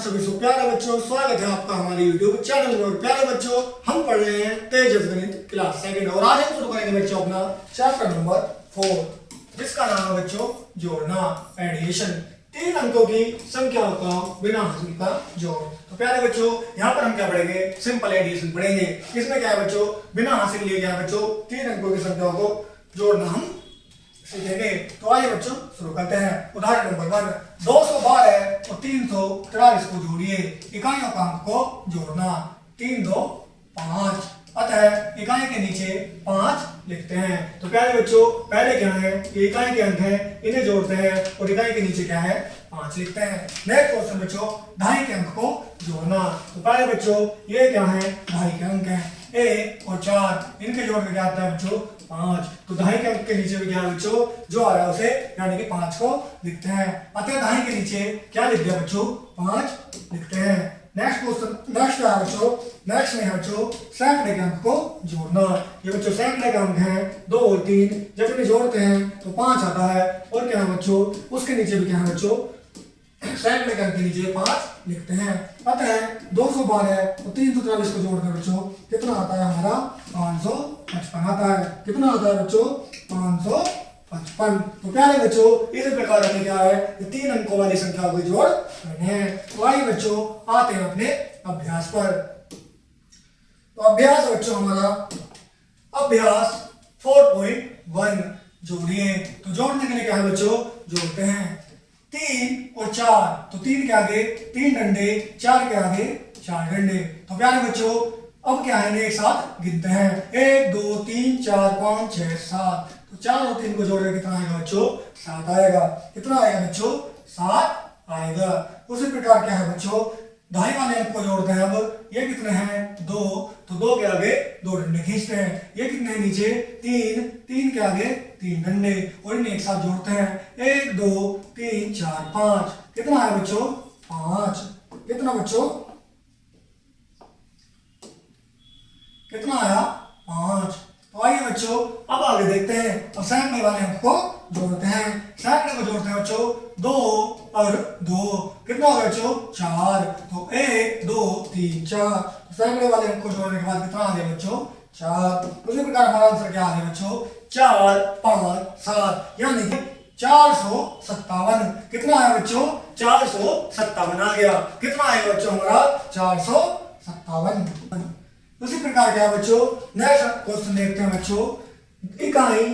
सभी सो प्यारे बच्चों, स्वागत है आपका हमारे YouTube चैनल में। और प्यारे बच्चों, हम पढ़ रहे हैं तेजस गणित क्लास सेकंड और आज हम शुरू करेंगे बच्चों अपना चैप्टर नंबर 4 जिसका नाम है बच्चों जोड़ना, एडिशन। 3 अंकों की संख्याओं का बिना हासिल का जोड़। तो प्यारे बच्चों, यहाँ पर हम क्या पढ़ेंगे? सिंपल एडिशन पढ़ेंगे। इसमें क्या है बच्चों? बिना हासिल लिए क्या है बच्चों? 3 अंकों की संख्याओं को जोड़ना हम सीखेंगे। तो आइए बच्चों शुरू करते हैं। उदाहरण नंबर 1, 212 और 343 को जोड़िए। इकाइयों का अंक को जोड़ना। 3 2 5, अतः इकाई के नीचे 5 लिखते हैं। तो प्यारे बच्चों, पहले क्या है? ये इकाई के अंक हैं, इन्हें जोड़ते हैं और इकाई के नीचे क्या है? 5 लिखते हैं। नेक्स्ट क्वेश्चन बच्चों, ढाई के अंक को जोड़ना। तो प्यारे बच्चों, ये क्या है? ढाई के अंक हैं। 1 और 4 इनके जोड़ में क्या आता है बच्चों? 5। तो ढाई के अंक के नीचे भी क्या है बच्चों? जो आ रहा है उसे यानी कि 5 को लिखते हैं। अतः ढाई के नीचे क्या लिख दिया बच्चों? 5 लिखते हैं। नेक्स्ट क्वेश्चन, नेक्स्ट क्या है बच्चों? नेक्स्ट में है बच्चों सैकड़े के अंक को जोड़ना। ये बच्चों सैकड़े के अंक हैं 2 और 3, जब इन्हें जोड़ते हैं तो 5 आता है। और क्या है बच्चों? उसके नीचे भी क्या है बच्चों? सैकड़े के अंक के नीचे 5 लिखते हैं। अतः 212 और 343 को जोड़कर बच्चों कितना आता है हमारा? 555 आता है। कितना आता है बच्चों? 555। तो प्यारे बच्चों, इस प्रकार हमें क्या है? 3 अंकों वाली संख्या को जोड़ करने हैं। तो आइए बच्चों आते हैं अपने अभ्यास पर। तो अभ्यास बच्चों हमारा अभ्यास 4.1 जोड़िए। तो जोड़ने के लिए क्या है बच्चों? जोड़ते हैं 3 और 4। तो 3 के आगे 3 डंडे, 4 के आगे 4 डंडे। तो प्यारे बच्चों अब क्या है? एक साथ गिनते हैं। 1 2 3 4 5 6 7। तो 4 और 3 को जोड़कर कितना आएगा बच्चों? 7 आएगा। कितना आएगा बच्चों? 7 आएगा। उसी प्रकार क्या है बच्चों? ढाई वाले अंक को जोड़ते हैं। अब ये कितने हैं? 2। तो 2 के आगे 2 डंडे खींचते हैं। ये कितने हैं नीचे? 3। 3 के आगे 3 डंडे और इन्हें एक साथ जोड़ते हैं। 1 2 3 4 5। कितना है बच्चों? 5। कितना बच्चों? कितना आया? 5। तो आइए बच्चों अब आगे देखते हैं। अब सैकड़े वाले अंक को जोड़ते हैं। सैकड़े को जोड़ते हैं बच्चों 2 और 2। कितना होगा बच्चों? 4। तो 1 2 3 4। सैकड़े वाले अंक को जोड़ने के बाद कितना आ गया बच्चों? 4। उसी प्रकार हमारा आंसर क्या आ गया बच्चों? 4 5 7 यानी कि 457। कितना आया बच्चों? 457 आ गया। कितना आएगा बच्चों हमारा? 457। उसी प्रकार क्या है बच्चों? नेक्स्ट क्वेश्चन देखते हैं बच्चों। इकाई,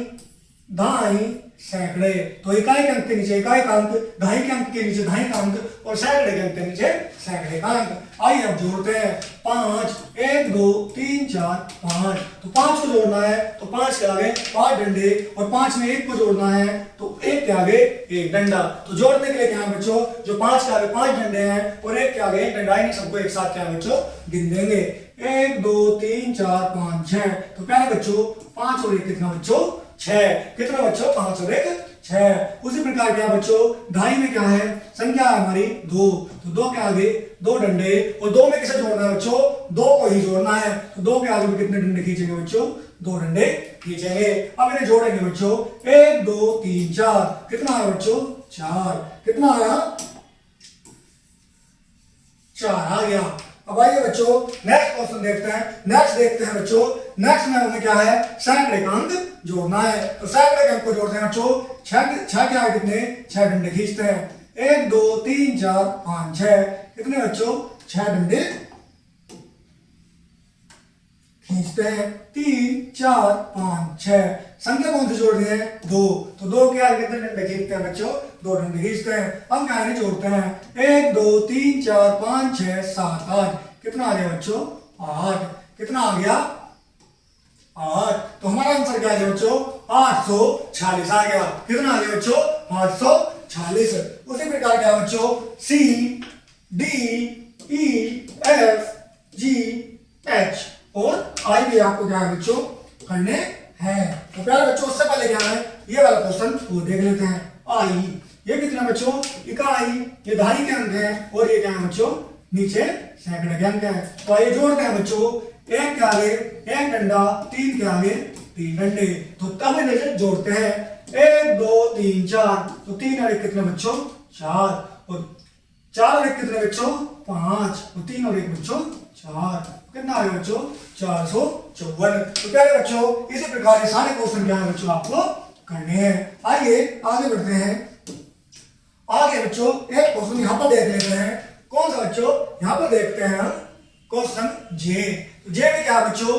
दहाई, सैकड़े। तो इकाई के अंक के नीचे इकाई का अंक, दहाई के अंक के नीचे दहाई का अंक और सैकड़े के अंक के नीचे सैकड़े का अंक। आइए अब जोड़ते हैं। 5 1 2 3 4 5। तो 5 को जोड़ना है तो 5 के आगे 5 डंडे और 5 में 1 को जोड़ना है तो 1 के आगे 1 डंडा। तो जोड़ने के लिए क्या है बच्चों? जो 5 के आगे 5 डंडे हैं और 1 के आगे 1 डंडा, इन्हीं सबको एक साथ क्या है बच्चों? गिन देंगे। 1 2 3 4 5 6। तो प्यारे बच्चों 5 और 1 कितना बच्चों? 6। कितना बच्चों? 5 और 1 6। उसी प्रकार क्या बच्चों? ढाई में क्या है? संख्या है हमारी 2। तो 2 के आगे 2 डंडे और 2 में किसे जोड़ना है बच्चों? 2 को ही जोड़ना है। तो 2 के आगे भी कितने डंडे खींचेंगे बच्चों? 2 डंडे खींचेंगे। अब इन्हें जोड़ेंगे बच्चों। 1 2 3 4। कितना आया बच्चों? 4। कितना आया? 4 आ गया। अब आइए बच्चों नेक्स्ट क्वेश्चन देखते हैं। नेक्स्ट देखते हैं बच्चों। नेक्स्ट में हमें क्या है? सैकड़े का अंक जोड़ना है। तो सैकड़े के अंक को जोड़ते हैं बच्चों। 6 के आगे कितने? 6 डंडे खींचते हैं। 1 2 3 4 5 6। कितने बच्चों? 6 डंडे खींचते हैं। 3 4 5 6। संख्या कौन सी जोड़ रही है? 2। तो 2 के आगे कितने डंडे खींचते हैं बच्चों? 2 डंडे खींचते हैं। अब क्या है? जोड़ते हैं। 1 2 3 4 5 6 7 8। कितना आ गया बच्चों? 8। कितना आ गया? 8। तो हमारा आंसर क्या है बच्चों? 846 आ गया। कितना आ गया बच्चों? 846। उसी प्रकार क्या है बच्चों? C D E F G H और I भी आपको क्या है बच्चों? करने हैं। तो प्यारे बच्चों उससे पहले क्या है? ये वाला क्वेश्चन वो देख लेते हैं। I ये कितना बच्चों? इकाई, ये ढाई के अंक है और ये क्या है बच्चों? नीचे सैकड़े के अंक है। तो आइए जोड़ते हैं बच्चों। 1 के आगे 1 डंडा, 3 के आगे 3 डंडे। तो तब इन्हें जोड़ते हैं। 1 2 3 4। तो 3 और 1 कितने बच्चों? 4। और 4 और 1 कितने बच्चों 5, तो 3 और 1 बच्चों 4, कितना आ गया बच्चों 454। तो प्यारे बच्चों इसी प्रकार ये सारे क्वेश्चन क्या है बच्चों आपको करने हैं। आइए आगे बढ़ते हैं। आगे बच्चों एक क्वेश्चन यहाँ पर देख लेते हैं। कौन सा बच्चों यहाँ पर देखते हैं हम क्वेश्चन जे। तो जे में क्या बच्चों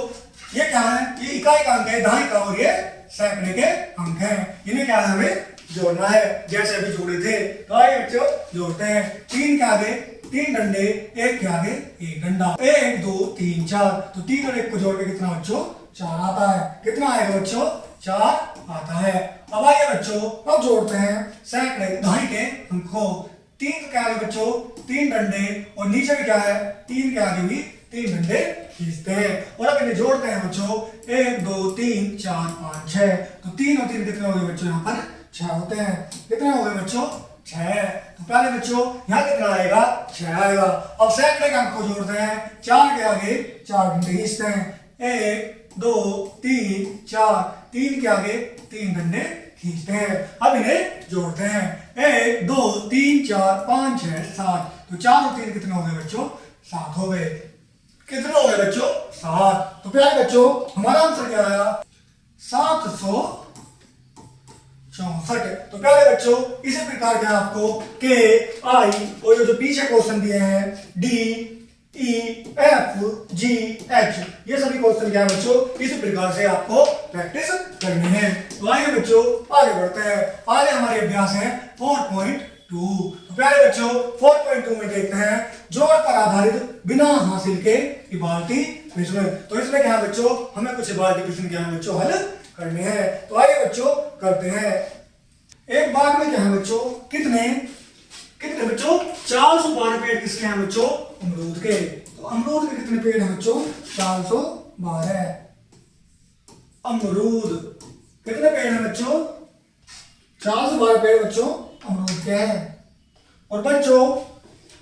ये क्या है, ये इकाई का अंक है, दहाई का, और ये सैकड़े के अंक है। इन्हें क्या है हमें जोड़ना है, जैसे अभी जोड़े थे। तो आइए बच्चों जोड़ते हैं। 3 के आगे 3 डंडे, 1 के आगे 1 डंडा, 1 2 3 4। तो 3 और 1 को जोड़ के कितना बच्चों 4 आता है। कितना आएगा बच्चों 4 आता है। अब आइए बच्चों अब जोड़ते हैं सैकड़े दहाई के अंक को। 3 के आगे बच्चों 3 डंडे, और नीचे भी क्या है 3 के आगे भी 3 डंडे खींचते हैं। और अब इन्हें जोड़ते हैं बच्चों 1 2 3 4 5 6। तो 3 और 3 कितने हो गए बच्चों यहाँ पर 6 होते हैं। कितने हो गए बच्चों 6। तो पहले बच्चों यहाँ कितना आएगा 6 आएगा। अब सैकड़े के अंक को जोड़ते हैं। 4 के आगे 4 डंडे खींचते हैं। 1 2 3 4, 3 के आगे 3 डंडे खींचते हैं। अब इन्हें जोड़ते हैं। 1 2 3 4 5 6 7। तो 4 और 3 कितने हो गए बच्चों 7 हो गए। कितने हो गए बच्चों 7। तो प्यारे बच्चों हमारा आंसर क्या आया 764। तो प्यारे बच्चों इसी प्रकार के आपको के आई और ये जो पीछे क्वेश्चन दिए हैं D E F G H, ये सभी क्वेश्चन क्या है बच्चों इसी प्रकार से आपको प्रैक्टिस करनी है। तो आइए बच्चों आगे बढ़ते हैं। आगे हमारे अभ्यास है 4.2। तो प्यारे बच्चों 4.2 में देखते हैं जोड़ पर आधारित बिना हासिल के इबारती प्रश्न। तो इसमें क्या है बच्चों हमें कुछ इबारती प्रश्न क्या है बच्चों हल करने हैं। तो आइए बच्चों करते हैं। एक बाग में क्या है बच्चों कितने बच्चों 412 पेड़ किसके हैं बच्चों अमरूद के। तो अमरूद के कितने पेड़ हैं बच्चों 412। अमरूद कितने पेड़ हैं बच्चों 412 पेड़ बच्चों अमरूद के हैं। और बच्चों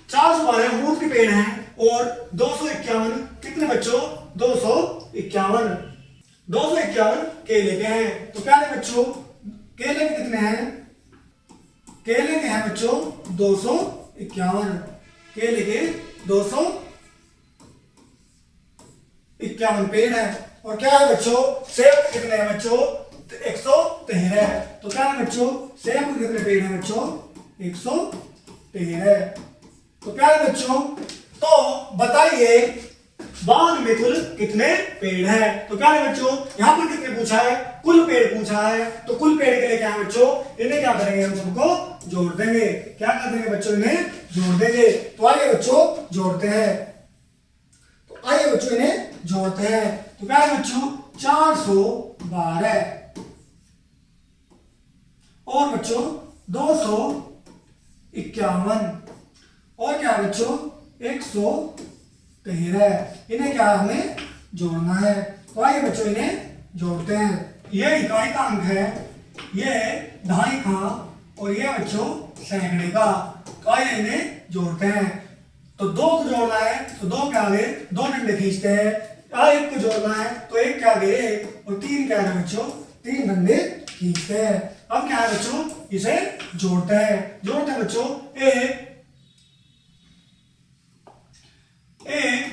412 अमरूद के पेड़ हैं और 251 कितने बच्चों 251 केले के हैं। तो प्यारे बच्चों केले के कितने हैं, केले के हैं बच्चों 251। केले के 251 पेड़ है। और क्या है बच्चों सेब के कितने हैं बच्चों 113। तो क्या है बच्चों सेब के कितने पेड़ हैं बच्चों 113। तो क्या है बच्चों तो बताइए बाग में कुल कितने पेड़ हैं। तो क्या है बच्चों यहाँ पर कितने पूछा है कुल पेड़ पूछा है। तो कुल पेड़ के लिए क्या है बच्चों इन्हें क्या करेंगे हम सबको जोड़ देंगे। क्या कर देंगे बच्चों इन्हें जोड़ देंगे। तो आइए बच्चों जोड़ते हैं। तो आइए बच्चों इन्हें जोड़ते हैं। तो क्या है बच्चों 412 और बच्चों 251 और क्या है बच्चों 113। इन्हें क्या हमें जोड़ना है। तो आइए बच्चों इन्हें जोड़ते हैं। ये इकाई का अंक है, ये दहाई का, और ये बच्चों सैकड़े का। तो आइए इन्हें जोड़ते हैं। तो 2 को जोड़ना है तो 2 के आगे 2 डंडे खींचते हैं। 1 को जोड़ना है तो 1 के आगे 1 और 3 के आगे बच्चों 3 डंडे खींचते हैं। अब क्या है बच्चों इसे जोड़ते हैं। जोड़ते हैं बच्चों 1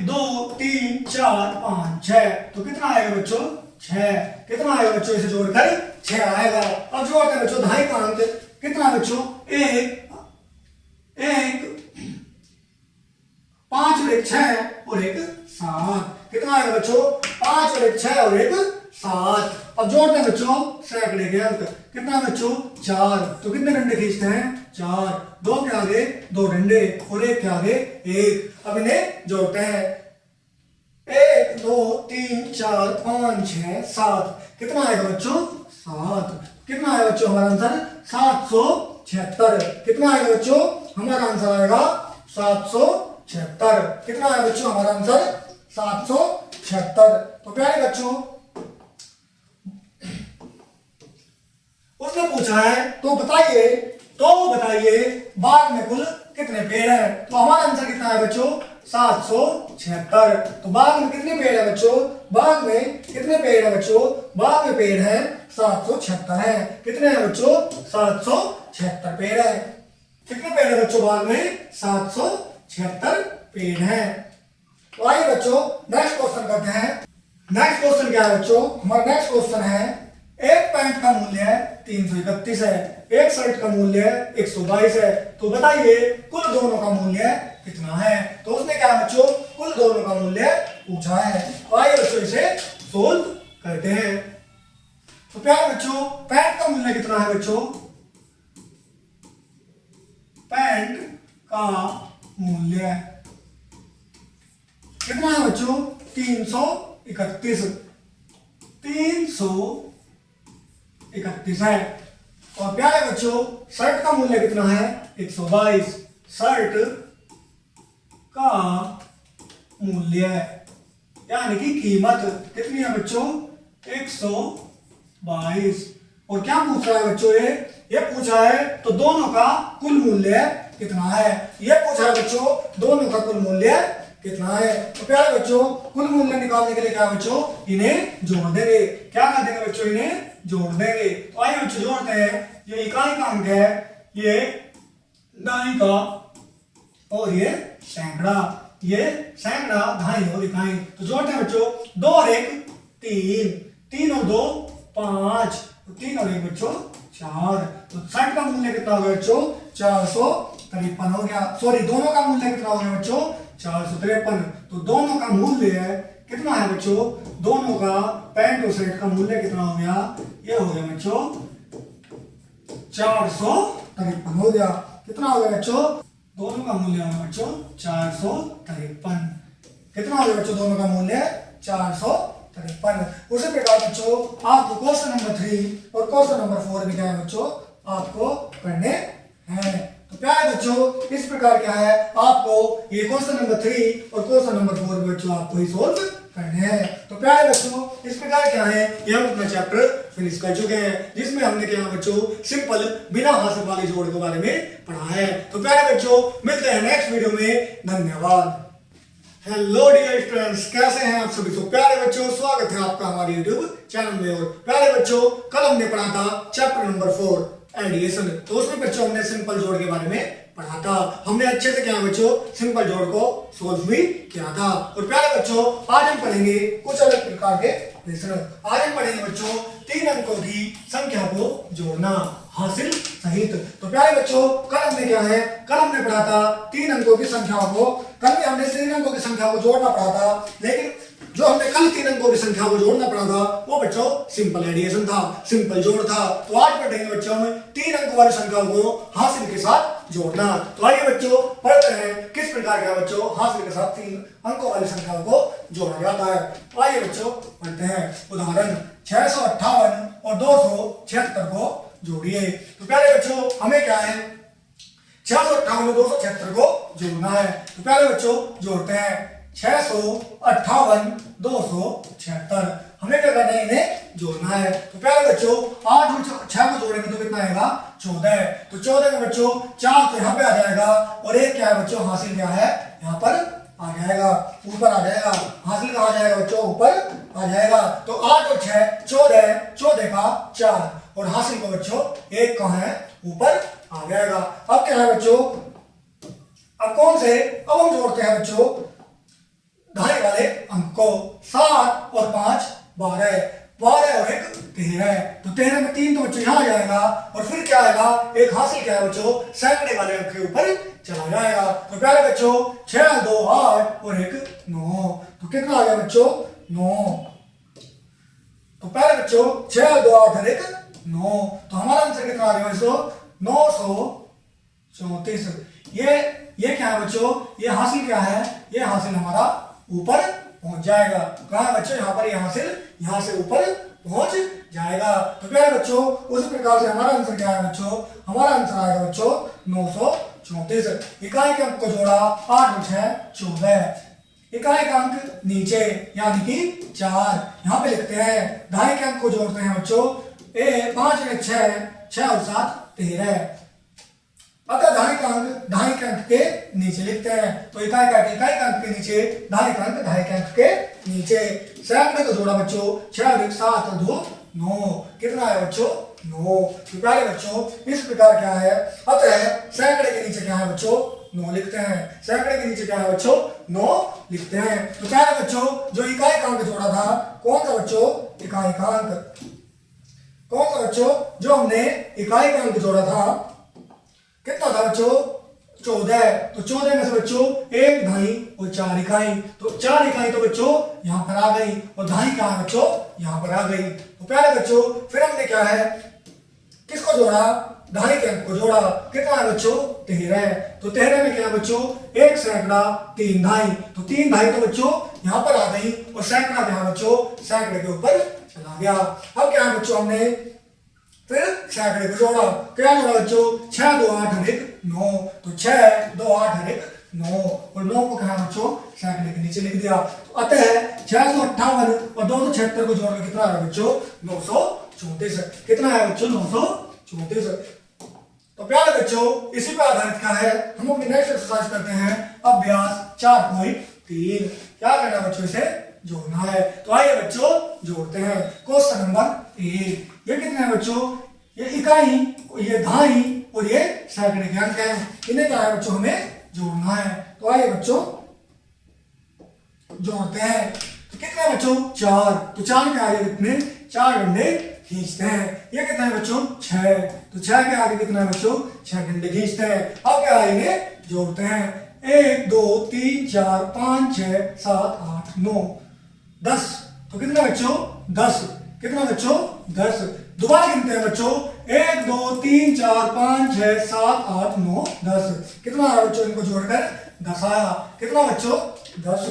2 3 4 5 6। तो कितना आएगा बच्चों 6। कितना आएगा बच्चों इसे जोड़कर 6 आएगा। अब जोड़ते हैं बच्चों दहाई का अंक कितना बच्चों 1 5 और 1 6 और 1 7। कितना आएगा बच्चों 5 और 1 6 और 1 7। अब जोड़ते हैं बच्चों सैकड़े के अंक कितना बच्चों 4। तो कितने डंडे खींचते हैं 4। 2 के आगे 2 डंडे और 1 के आगे 1। अब इन्हें जोड़ते हैं 1 2 3 4 5 6 7। कितना आएगा बच्चों 7। कितना आएगा बच्चों हमारा आंसर 776। कितना आएगा बच्चों हमारा आंसर आएगा 776। कितना आएगा बच्चों हमारा आंसर 776। तो प्यारे बच्चों उसने पूछा है तो बताइए बाग में कुल कितने पेड़ हैं। तो हमारा आंसर कितना है बच्चों 776। तो बाग में कितने पेड़ है बच्चों बाग में कितने पेड़ है बच्चों बाग में पेड़ है 776 है। कितने हैं बच्चों 776 पेड़ है। कितने पेड़ है बच्चों बाग में? 776 पेड़ हैं। तो आइए बच्चों नेक्स्ट क्वेश्चन करते हैं। नेक्स्ट क्वेश्चन क्या है बच्चों? हमारा नेक्स्ट क्वेश्चन है एक पैंट का मूल्य 331 है, एक शर्ट का मूल्य 122 है, तो बताइए कुल दोनों का मूल्य कितना है? तो उसने क्या बच्चों कुल दोनों का मूल्य पूछा है। तो आइए बच्चों इसे सोल्व करते हैं। तो प्यारे बच्चों पैंट का मूल्य कितना है बच्चों? पैंट का मूल्य कितना है बच्चों? 331 है। और प्यारे बच्चों शर्ट का मूल्य कितना है? 122। शर्ट का मूल्य यानी कि कीमत कितनी है बच्चों? 122। और क्या पूछ रहा है बच्चों? ये पूछा है तो दोनों का कुल मूल्य कितना है? ये पूछा है बच्चों दोनों का कुल मूल्य कितना है? तो प्यारे बच्चों कुल मूल्य निकालने के लिए क्या बच्चों इन्हें जोड़ देंगे। क्या कर देंगे बच्चों? इन्हें जोड़ देंगे। तो आइए बच्चों जोड़ते हैं। ये इकाई का अंक है, ये दाई का, और ये सैकड़ा, ये सैकड़ा, दहाई और इकाई। तो जोड़ते हैं बच्चों। 2 और 1 3, 3 और 2 5, 3 और 1 बच्चों 4। तो शर्ट का मूल्य कितना हो गया बच्चों? 453 हो गया। सॉरी दोनों का मूल्य कितना हो गया बच्चों? 453। तो दोनों का मूल्य कितना है बच्चों? दोनों का पैंट और शर्ट का मूल्य कितना हो गया? ये हो गया बच्चों 453 हो गया। कितना हो गया बच्चों? दोनों का मूल्य हो गया बच्चों 453। कितना हो गया बच्चों दोनों का मूल्य? 453। उसी प्रकार बच्चों आपको क्वेश्चन नंबर 3 और क्वेश्चन नंबर 4 भी क्या है बच्चों आपको करने हैं। तो प्यारे बच्चों इस प्रकार क्या है आपको ये क्वेश्चन नंबर 3 और क्वेश्चन नंबर 4 बच्चों आपको ही सोल्व करने हैं। तो प्यारे बच्चों इस प्रकार क्या है ये हम अपना चैप्टर फिनिश कर चुके हैं, जिसमें हमने क्या बच्चों सिंपल बिना हासिल वाले जोड़ के बारे में पढ़ा है। तो प्यारे बच्चों मिलते हैं नेक्स्ट वीडियो में। धन्यवाद। हेलो डियर स्टूडेंट्स, कैसे हैं आप सभी? तो प्यारे बच्चों स्वागत है आपका हमारे यूट्यूब चैनल में। और प्यारे बच्चों कल हमने पढ़ा था चैप्टर नंबर 4 एडिशन। तो उसमें बच्चों हमने सिंपल जोड़ के बारे में पढ़ा था। हमने अच्छे से क्या बच्चों सिंपल जोड़ को सोल्व भी किया था। और प्यारे बच्चों आज हम पढ़ेंगे कुछ अलग प्रकार के प्रश्न। आज हम पढ़ेंगे बच्चों 3 अंकों की संख्या को जोड़ना हासिल सहित। तो प्यारे बच्चों कल हमने क्या है कल हमने पढ़ा था 3 अंकों की संख्याओं को। कल भी हमने 3 अंकों की संख्या को जोड़ना पढ़ा था, लेकिन जो हमने कल 3 अंकों की संख्या को जोड़ना पड़ा था वो बच्चों सिंपल एडिशन था, सिंपल जोड़ था। तो आज पढ़ेंगे बच्चों हम 3 अंकों वाली संख्या को हासिल के साथ जोड़ना। तो आइए बच्चों पढ़ते हैं किस प्रकार का बच्चों हासिल के साथ 3 अंकों वाली संख्या को जोड़ा जाता है। तो आइए बच्चों पढ़ते हैं। उदाहरण 658 और 276 को जोड़िए। तो प्यारे बच्चों हमें क्या है 658 और 276 को जोड़ना है। तो प्यारे बच्चों जोड़ते हैं 658 276। हमें क्या करना है इन्हें जोड़ना है। तो प्यारे बच्चों 8 और 6 को जोड़ेंगे तो कितना आएगा 14। तो 14 में बच्चों 4 तो यहाँ पे आ जाएगा और एक क्या है बच्चों हासिल क्या है यहाँ पर आ जाएगा, ऊपर आ जाएगा। हासिल कहाँ आ जाएगा बच्चों ऊपर आ जाएगा। तो 8 और 6 14, 14 का 4 और हासिल को बच्चों 1 कहाँ है ऊपर आ जाएगा। अब क्या है बच्चों अब कौन से अब हम जोड़ते हैं बच्चों दहाई वाले अंक को। 7 और 5 12, 12 और 1 13। तो 13 में 3 तो बच्चों यहाँ आ जाएगा और फिर क्या आएगा एक हासिल क्या है बच्चों सैकड़े वाले अंक के ऊपर चला जाएगा। तो प्यारे बच्चों 6 2 8 और 1 9। तो कितना आ गया बच्चों 9। तो प्यारे बच्चों 6 2 8 और 1 9। तो हमारा आंसर कितना आ गया बच्चों 934। ये क्या है बच्चों ये हासिल क्या है ये हासिल हमारा ऊपर पहुंच जाएगा। कहाँ है बच्चों यहाँ पर ये हासिल यहाँ से ऊपर पहुंच जाएगा। तो प्यारे बच्चों उसी प्रकार से हमारा आंसर क्या है बच्चों हमारा आंसर आएगा बच्चों 934। इकाई के अंक को जोड़ा 8 और 6 14। इकाई का अंक नीचे यानी कि 4 यहाँ पे लिखते हैं। दहाई के अंक को जोड़ते हैं बच्चों 5 में 6 और 7 13। अतः दहाई का अंक के नीचे लिखते हैं। तो इकाई का अंक के नीचे दहाई का अंक के नीचे। सैकड़े को जोड़ा बच्चों 6 और 1 7 और 2 9 कितना है बच्चों 9। तो प्यारे बच्चों इस प्रकार क्या है अतः सैकड़े के नीचे क्या है बच्चों 9 लिखते हैं। सैकड़े के नीचे क्या है बच्चों 9 लिखते हैं। तो प्यारे बच्चों जो इकाई अंक जोड़ा था कौन सा बच्चों इकाई अंक, कौन सा बच्चों जो हमने इकाई अंक जोड़ा था कितना था बच्चों 14। तो 14 में से बच्चों 1 ढाई और 4 इकाई, तो 4 इकाई तो बच्चों यहाँ पर आ गई और ढाई क्या है बच्चों यहाँ पर आ गई। तो प्यारे बच्चों फिर हमने क्या है किसको जोड़ा ढाई के अंक को जोड़ा कितना है बच्चों 13। तो 13 में क्या है बच्चों 1 सैकड़ा 3 ढाई, तो 3 ढाई तो बच्चों यहाँ पर आ गई और सैकड़ा क्या है बच्चों सैकड़े के ऊपर चला गया। अब क्या है बच्चों हमने फिर सैकड़े को जोड़ा, क्या जोड़ा बच्चों 6 2 8 और 1 9, तो 6 2 8 और 1 9 और 9 को क्या बच्चों सैकड़े के नीचे लिख दिया। तो अतः 658 और 276 को जोड़कर कितना है बच्चों 934। कितना है बच्चों 934। तो प्यारे बच्चों इसी पर आधारित क्या है हम अपनी नेक्स्ट एक्सरसाइज करते हैं अभ्यास 4.3। क्या करना है बच्चों इसे जोड़ना है। तो आइए बच्चों जोड़ते हैं। क्वेश्चन नंबर 1 ये कितने हैं बच्चों ये इकाई ये ढाई और ये सैकड़े के अंक है, इन्हें क्या है बच्चों हमें जोड़ना है। तो आइए बच्चों जोड़ते हैं। तो कितने बच्चों 4, तो 4 के आगे कितने 4 डंडे खींचते हैं। ये कितना है बच्चों 6, तो 6 के आगे कितना है बच्चों 6 डंडे खींचते हैं। अब क्या है इन्हें जोड़ते हैं 1 2 3 4 5 6 7 8 9 10। तो कितना बच्चों 10, कितना बच्चों 10। दोबारा गिनते हैं बच्चों 1 2 3 4 5 6 7 8 9 10। कितना आया बच्चों इनको जोड़कर 10 आया। कितना बच्चों 10।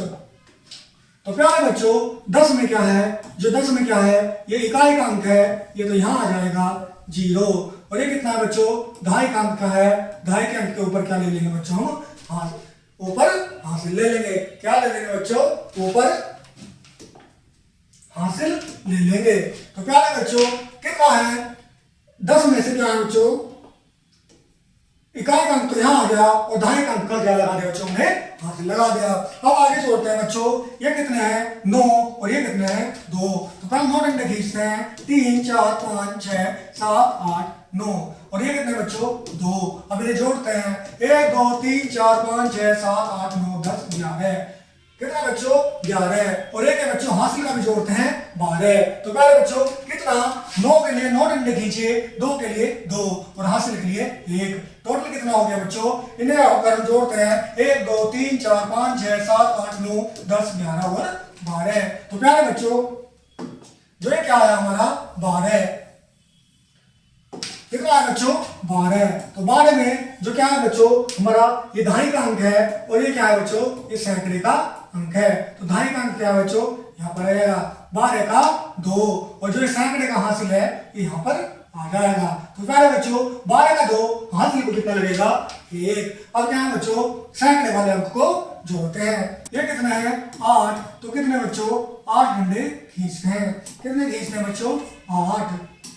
तो प्यारे बच्चों 10 में क्या है जो 10 में क्या है ये इकाई का अंक है, ये तो यहाँ आ जाएगा 0। और ये कितना है बच्चों ढाई का अंक का है, ढाई के अंक के ऊपर क्या ले लेंगे बच्चों हम हाँ ऊपर हासिल ले लेंगे। क्या ले लेंगे बच्चों ऊपर हासिल ले लेंगे। तो प्यारे बच्चों कितना है 10 में से क्या है बच्चों इकाई का अंक तो यहाँ आ गया और ढाई का अंक का क्या लगा दिया बच्चों ने हासिल लगा दिया। अब आगे जोड़ते हैं बच्चों ये कितने हैं 9 और ये कितने हैं 2। तो पहले 9 डंडे खींचते हैं 3 4 5 6 7 8 9 और ये कितने बच्चों 2। अब इन्हें जोड़ते हैं 1 2 3 4 5 6 7 8 9 10 11। कितना बच्चों 11 और एक बच्चों हासिल का भी जोड़ते हैं 12। तो पहले बच्चों कितना 9 के लिए 9 डंडे खींचिए 2 के लिए 2 और हासिल के लिए 1। टोटल कितना हो गया बच्चों इन्हें अगर हम जोड़ते हैं 1 2 3 4 5 6 7 8 9 10 11 और 12। तो प्यारे बच्चों जो ये क्या है हमारा 12। कितना है बच्चों 12। तो 12 में जो क्या है बच्चों हमारा ये ढाई का अंक है और ये क्या है बच्चों ये सैकड़े का अंक है। तो ढाई का अंक क्या है बच्चों यहाँ पर आएगा 12 का 2 और जो सैकड़े का हासिल है ये यहाँ पर आ जाएगा। तो प्यारे बच्चों 12 का 2 हासिल को कितना लगेगा 1। अब क्या है बच्चों सैकड़े वाले अंक को जोड़ते हैं। ये कितना है 8। तो कितने बच्चों 8 डंडे खींचते हैं। कितने खींचते हैं बच्चों 8।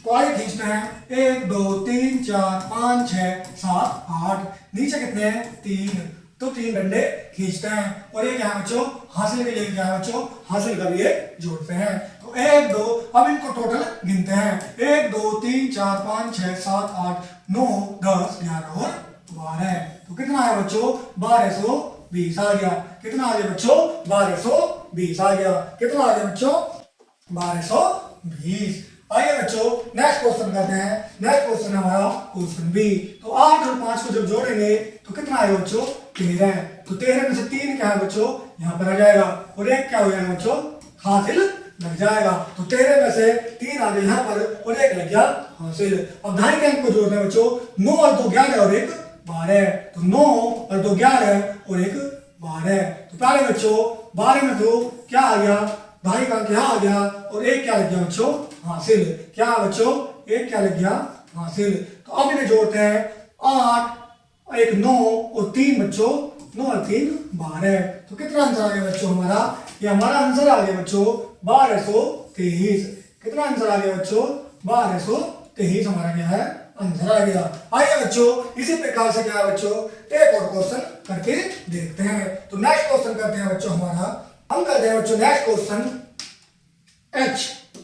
तो आगे खींचते हैं 1 2 3 4 5 6 7 8। नीचे कितने हैं 3। तो 3 डंडे खींचते हैं और ये क्या है बच्चों हासिल के लिए क्या है बच्चों हासिल का भी जोड़ते हैं। तो 1 2 अब इनको टोटल गिनते हैं 1 2 3 4 5 6 7 8 9 10 11 और 12। तो कितना है बच्चों 1220 आ गया। कितना आ गया बच्चों 1220 आ गया। कितना आ गया बच्चों 1220। आइए बच्चों नेक्स्ट क्वेश्चन करते हैं। नेक्स्ट क्वेश्चन हमारा क्वेश्चन बी। तो 8 और 5 को जब जोड़ेंगे तो कितना आएगा बच्चों 13। तो 13 में से 3 क्या है बच्चों यहाँ पर आ जाएगा और 1 क्या हो जाएगा बच्चों हासिल लग जाएगा। तो 13 में से 3 आ गए यहाँ पर और 1 लग गया हासिल। अब ढाई के अंक को जोड़ना है बच्चों 9 और 2 11 और 1 12। तो 9 और 2 11 और 1 12। तो पहले बच्चों 12 में तो क्या आ गया ढाई का अंक यहाँ आ गया और 1 क्या लग गया बच्चों हासिल। क्या बच्चों 1 क्या लग गया हासिल। तो अब इन्हें जोड़ते हैं 8 1 9 और 3 बच्चों 9 और 3 12। तो कितना आंसर आ गया बच्चों हमारा ये हमारा आंसर आ गया बच्चों 1223। कितना आंसर आ गया बच्चों 1223 हमारा क्या है आंसर आ गया। आइए बच्चों इसी प्रकार से क्या है बच्चों एक और क्वेश्चन करके देखते हैं। तो नेक्स्ट क्वेश्चन करते हैं बच्चों हमारा हम करते हैं बच्चों नेक्स्ट क्वेश्चन एच।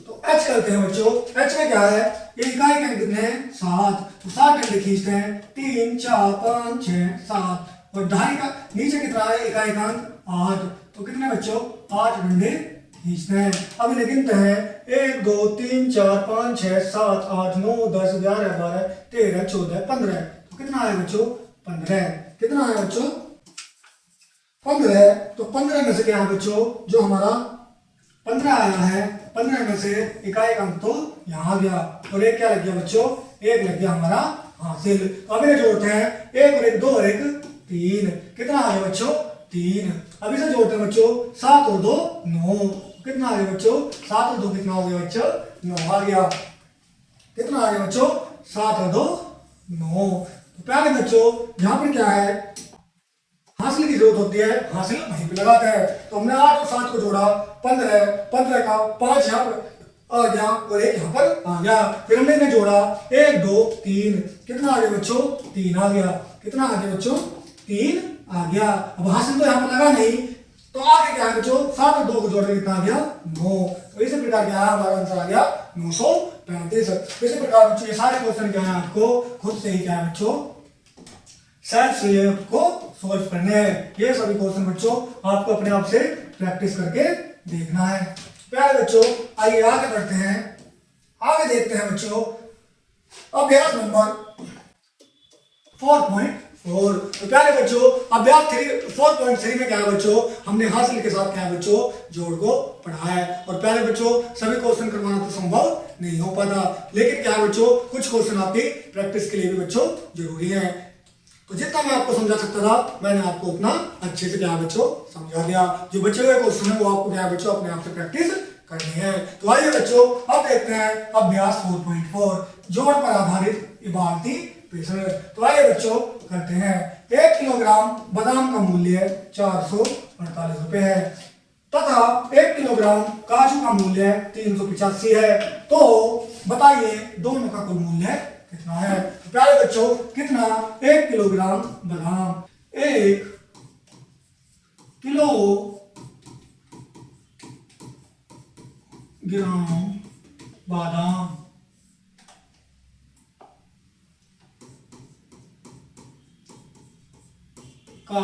तो एच का चलते हैं बच्चों, एच में क्या है, ये इकाई के अंक कितने हैं 7, तो 7 डंडे खींचते हैं 3 4 5 6 7 और ढाई का नीचे कितना है इकाई का अंक 8, तो कितने बच्चों 8 डंडे खींचते हैं। अब इन्हें गिनते हैं 1 2 3 4 5 6 7 8 9 10 11 12 13 14 15, तो कितना है बच्चों 15, कितना है बच्चों 15, तो 15 में से क्या है बच्चों जो हमारा 15 आया है, 15 में से इकाई अंक तो यहाँ आ गया और एक क्या लग गया बच्चों, एक लग गया हमारा हासिल। तो अब इन्हें जोड़ते हैं, 1 और 1 2 और 1 3, कितना आ गया बच्चों 3। अब इसे जोड़ते हैं बच्चों 7 और 2 9, कितना आ गया बच्चों 7 और 2 कितना हो गया बच्चों 9 आ गया, कितना आ गया बच्चों 7 और 2 9। तो प्यारे बच्चों यहाँ पर क्या है, हासिल की जरूरत होती है, हासिल वहीं पे लगाते हैं। तो हमने 8 और 7 को जोड़ा 15, 15 का 5 यहाँ पर आ गया और 1 यहाँ पर आ गया, फिर हमने इन्हें जोड़ा 1 2 3, कितना आ गया बच्चों 3 आ गया, कितना आ गया बच्चों 3 आ गया। अब हासिल तो यहाँ पर लगा नहीं, तो आगे क्या है बच्चों 7 और 2 को जोड़कर कितना आ गया 9, तो इसी प्रकार क्या है हमारा आंसर आ गया 935। इसी प्रकार बच्चों ये सारे क्वेश्चन क्या है आपको खुद से ही क्या है बच्चों सेल्फ से को सॉल्व करने हैं। ये सभी क्वेश्चन बच्चों आपको अपने आप से प्रैक्टिस करके देखना है। प्यारे बच्चों आइए आगे बढ़ते हैं, आगे देखते हैं बच्चों अभ्यास नंबर 4.4। तो प्यारे बच्चों अभ्यास 4.3 में क्या है बच्चों, हमने हासिल के साथ क्या है बच्चों जोड़ को पढ़ा है। और प्यारे बच्चों सभी क्वेश्चन करवाना तो संभव नहीं हो पाता, लेकिन क्या है बच्चों कुछ क्वेश्चन आपकी प्रैक्टिस के लिए भी बच्चों जरूरी है। तो जितना मैं आपको समझा सकता था मैंने आपको उतना अच्छे से क्या बच्चों समझा दिया। जो बच्चे हुए क्वेश्चन है वो आपको क्या बच्चों अपने आप से प्रैक्टिस करनी है। तो आइए बच्चों अब देखते हैं अभ्यास 4.4 जोड़ पर आधारित इबारती प्रश्न। तो आइए बच्चों करते हैं। 1 किलोग्राम बादाम का मूल्य 448 रुपए है तथा 1 किलोग्राम काजू का मूल्य 385 है, तो बताइए दोनों का कुल मूल्य कितना है। तो प्यारे बच्चों कितना 1 किलोग्राम बादाम, 1 किलो ग्राम बादाम का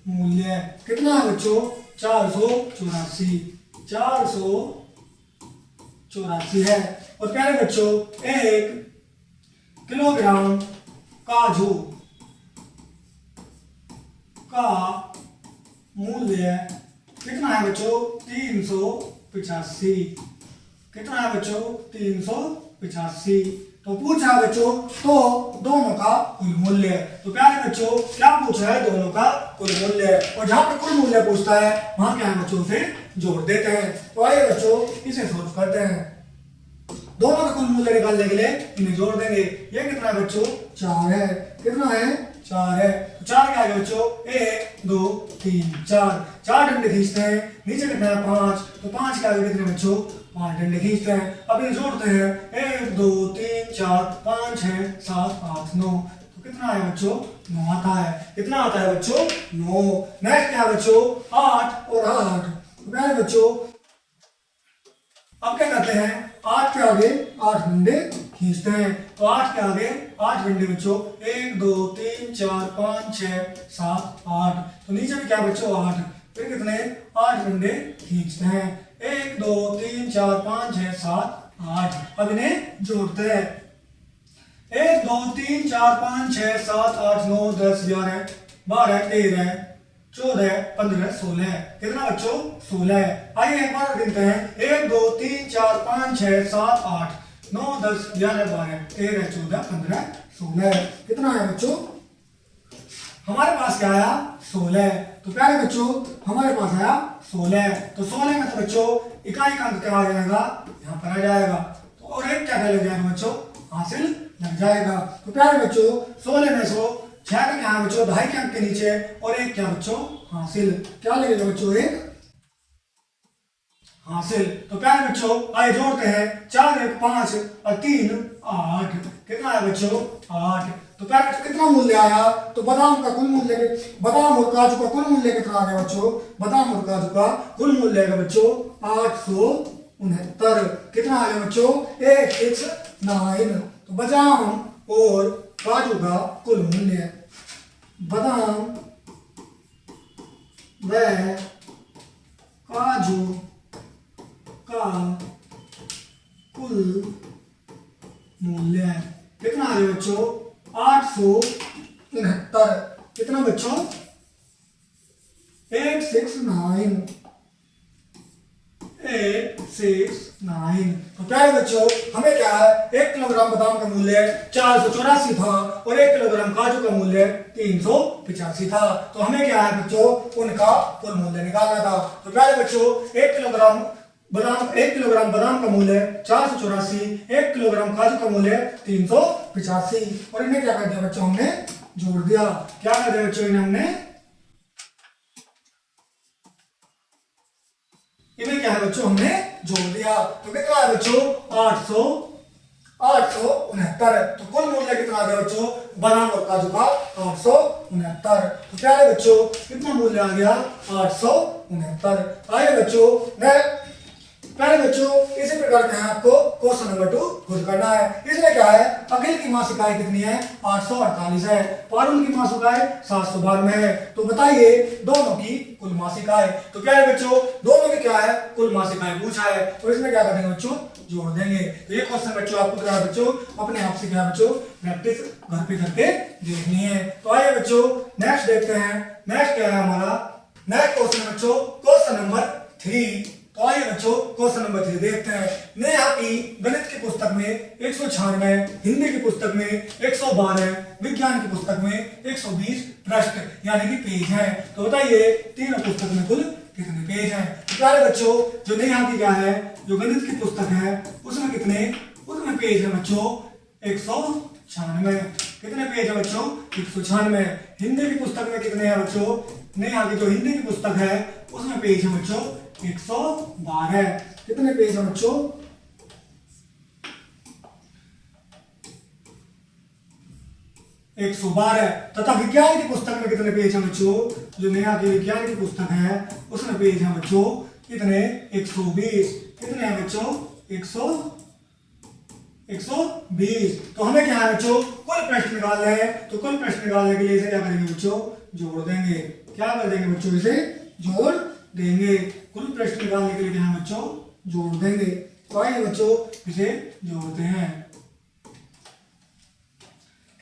मूल्य कितना है बच्चों 484 है। और प्यारे बच्चों 1 किलोग्राम काजू का मूल्य कितना है बच्चों 385, कितना है बच्चों 385। तो पूछा है बच्चों तो दोनों का कुल मूल्य। तो प्यारे बच्चों क्या पूछा है दोनों का कुल मूल्य, और जहां पर कुल मूल्य पूछता है वहां क्या है बच्चों से जोड़ देते हैं। तो आइए बच्चों इसे सोल्व करते हैं। दोनों का कुल मूल्य निकालने के लिए इन्हें जोड़ देंगे। ये कितना है बच्चों 4 है, कितना है 4 है। तो 4 क्या है बच्चों 1 2 3 4 डंडे खींचते हैं, नीचे कितना है 5, तो 5 के आगे कितने बच्चों 5 डंडे खींचते हैं। अब इन्हें जोड़ते हैं 1 2 3 4 5 6 7 8 9, तो कितना है बच्चों 9 आता है, कितना आता है बच्चों 9। नेक्स्ट क्या है बच्चों 8 और 8। तो क्या है बच्चों अब क्या करते हैं 8 के आगे 8 डंडे खींचते हैं। तो 8 के आगे 8 डंडे बच्चों 1 2 3 4 5 6 7 8, तो नीचे भी क्या बच्चों 8, फिर कितने 8 डंडे खींचते हैं 1 2 3 4 5 6 7 8। अब इन्हें जोड़ते हैं 1 2 3 4 5 6 7 8 9 10 11 12 13 14 15 16, कितना बच्चों 16। आइए एक बार गिनते हैं 1 2 3 4 5 6 7 8 9 10 11 12 13 14 15 16, कितना है बच्चों हमारे पास क्या आया 16। तो प्यारे बच्चों हमारे पास आया 16। तो 16 में तो बच्चों इकाई का अंक क्या आ जाएगा यहाँ पर आ जाएगा, तो और एक क्या लग जाएगा बच्चों हासिल लग जाएगा। तो प्यारे बच्चों 16 में 6 का क्या है बच्चों 2.5 के अंक के नीचे और एक क्या बच्चों हासिल, क्या लगेगा बच्चों एक हासिल। तो प्यारे बच्चों आइए जोड़ते हैं 4 1 5 और 3 8, कितना है बच्चों 8। तो प्यारे बच्चों कितना मूल्य आया, तो बादाम का कुल मूल्य, बादाम और काजू का कुल मूल्य कितना आ गया बच्चों, बादाम और काजू का कुल मूल्य है बच्चों 69। कितना आ गया बच्चों 869। तो बादाम और काजू का कुल मूल्य, बादाम व काजू का कुल मूल्य कितना आ गया बच्चों 869। कितना बच्चों 869। तो क्या है बच्चों, हमें क्या है 1 किलोग्राम बादाम का मूल्य 484 था और 1 किलोग्राम काजू का मूल्य 385 था। तो हमें क्या है बच्चों उनका कुल मूल्य निकालना था। तो क्या है बच्चों 1 किलोग्राम बादाम का मूल्य 484, 1 किलोग्राम काजू का मूल्य 385 और इन्हें क्या कर दिया बच्चों हमने जोड़ दिया। क्या कर दिया बच्चों इन्हें क्या है बच्चों हमने जोड़ दिया। तो कितना है बच्चों 869। तो कुल मूल्य कितना आ गया बच्चों बादाम और काजू का 869। तो क्या है बच्चों कितना मूल्य आ गया 869। आइए बच्चों पहले बच्चों इसी प्रकार के आपको क्वेश्चन नंबर 2 खुद करना है। इसमें क्या है अखिल की मासिक आय कितनी है 848 है, पारुल की मासिक आय 792 है। तो बताइए दोनों की कुल मासिक आय। तो क्या है बच्चों दोनों की क्या है कुल मासिक आय पूछा है। तो इसमें क्या करेंगे बच्चों जोड़ देंगे। तो ये क्वेश्चन बच्चों आपको क्या है बच्चों अपने आप से क्या है बच्चों प्रैक्टिस घर पे करके देखनी है। तो आइए बच्चों नेक्स्ट देखते हैं। नेक्स्ट क्या है हमारा नेक्स्ट क्वेश्चन बच्चों क्वेश्चन नंबर 3। तो आइए बच्चों क्वेश्चन नंबर 3 देखते हैं। नेहा की गणित की पुस्तक में 196, हिंदी की पुस्तक में 112, विज्ञान की पुस्तक में 120 पृष्ठ यानी कि पेज है। तो बताइए तीनों पुस्तक में कुल कितने पेज हैं। तो प्यारे बच्चों जो नेहा की क्या है जो गणित की पुस्तक है उसमें पेज है बच्चों 196। कितने पेज है बच्चों 196। हिंदी की पुस्तक में कितने हैं बच्चों नेहा की जो हिंदी की पुस्तक है उसमें पेज है बच्चों 112। कितने पेज है बच्चों 112। तथा विज्ञान की पुस्तक में कितने पेज है बच्चों जो नेहा की विज्ञान की पुस्तक है उसमें पेज है बच्चों कितने 120। कितने हैं बच्चों 120। तो हमें क्या है बच्चों कुल प्रश्न निकालना है। तो कुल प्रश्न निकालने के लिए इसे क्या करेंगे बच्चों जोड़ देंगे। क्या कर देंगे बच्चों इसे जोड़ देंगे। कुल प्रश्न निकालने के लिए क्या है बच्चों जोड़ देंगे। तो आइए बच्चों इसे जोड़ते हैं।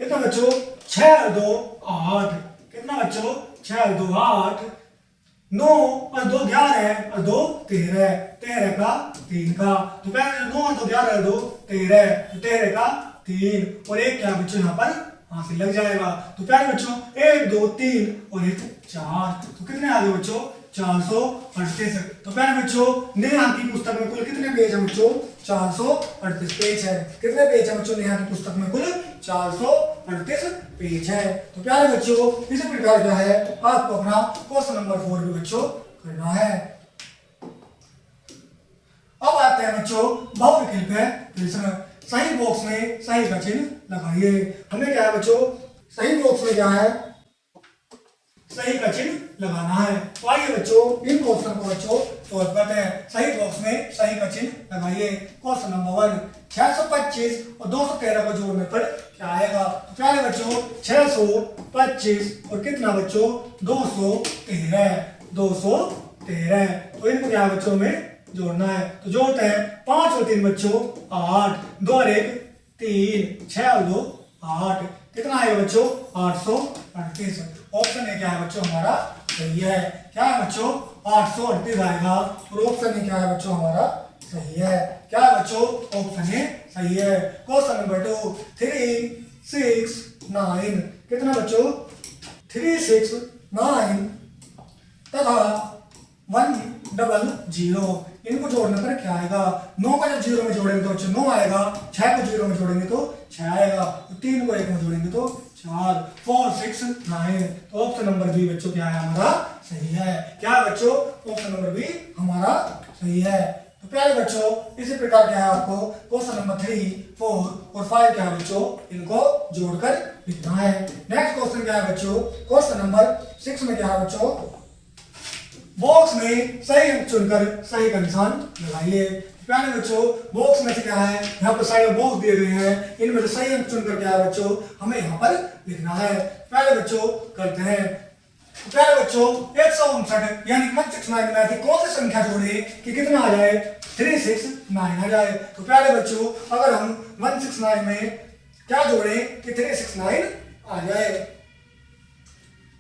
कितना बच्चों 6 और 2 8। कितना बच्चों 6 और 2 8, 9 और 2 11 और 2 13, 13 का 3 का। तो पहले 9 और 2 11 और 2 13, तो 13 का 3 और एक क्या बच्चों यहाँ पर हासिल लग जाएगा। तो प्यारे बच्चों 1 2 3 और 1 4। तो कितने आ गए बच्चों 438। तो प्यारे बच्चों नेहा की पुस्तक में कुल कितने पेज है बच्चों 438 पेज है। कितने पेज है बच्चों नेहा की पुस्तक में कुल 438 पेज है। तो प्यारे बच्चों इसी प्रकार का है आपको अपना क्वेश्चन नंबर 4 भी बच्चों करना है। अब आते हैं बच्चों बहुविकल्प है प्रश्न। सही बॉक्स में सही का चिन्ह लगाइए। हमें क्या है बच्चों सही बॉक्स में क्या है सही का चिन्ह लगाना है। तो आइए बच्चों इन क्वेश्चन को बच्चों सॉल्व करते हैं। सही बॉक्स में सही का चिन्ह लगाइए। क्वेश्चन नंबर 1 625 और 213 को जोड़ने पर क्या आएगा। तो क्या है बच्चों 625 और कितना बच्चों 213। तो इनको क्या है बच्चों में जोड़ना है। तो जोड़ते हैं 5 और 3 बच्चों 8, 2 और 1 3, 6 और 2 8। कितना आएगा बच्चों 838। ऑप्शन ए क्या है बच्चों हमारा सही है। क्या है बच्चों 838 आएगा और ऑप्शन ए क्या है बच्चों हमारा सही है। क्या है बच्चों ऑप्शन ए सही है। Question number 2 3 6 9। कितना बच्चों 3 6 9 तथा 100। इनको जोड़ने पर क्या आएगा। 9 को जब 0 में जोड़ेंगे तो बच्चों 9 आएगा। 6 को 0 में जोड़ेंगे तो 6 आएगा। 3 को 1 में जोड़ेंगे तो 4 4 6 9। तो ऑप्शन नंबर बी बच्चों क्या है हमारा सही है। क्या है बच्चों ऑप्शन नंबर बी हमारा सही है। तो प्यारे बच्चों इसी प्रकार क्या है आपको क्वेश्चन नंबर 3 4 और 5 क्या है बच्चों इनको जोड़कर लिखना है। नेक्स्ट क्वेश्चन क्या है बच्चों क्वेश्चन नंबर 6 में क्या है बच्चों बॉक्स में सही अंक चुनकर सही का निशान लगाइए। प्यारे बच्चों बॉक्स में से क्या है, यहाँ पर साइड में बॉक्स दिए गए हैं, इनमें से सही अंक चुनकर क्या है बच्चों हमें यहाँ पर लिखना है। प्यारे बच्चों करते हैं। प्यारे बच्चों 159 यानी 169 में ऐसी कौन सी संख्या जोड़े कि कितना आ जाए 369 आ जाए। तो प्यारे बच्चों अगर हम 169 में क्या जोड़े कि 369 आ जाए।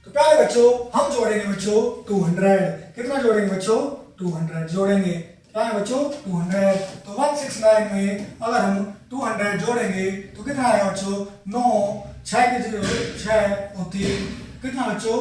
तो प्यारे बच्चों हम जोड़ेंगे बच्चों 200। कितना जोड़ेंगे बच्चों 200 जोड़ेंगे। क्या है बच्चों 200। तो 169 में अगर हम 200 जोड़ेंगे तो कितना आएगा बच्चों 9 6 की 6 और 3 कितना बच्चों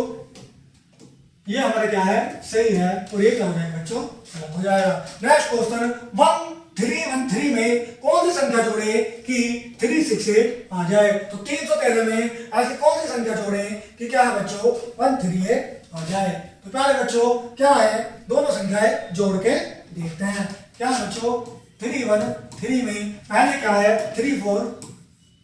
ये हमारे क्या है सही है और ये क्या हो जाएगा बच्चों गलत हो जाएगा। नेक्स्ट क्वेश्चन 1313 में कौन सी संख्या जोड़े कि 368 आ जाए। तो 313 में ऐसी कौन सी संख्या जोड़े कि क्या है बच्चों 138 आ जाए। तो प्यारे बच्चों क्या है दोनों संख्याएं जोड़ के देखते हैं। क्या है बच्चों 313 में पहले क्या है 34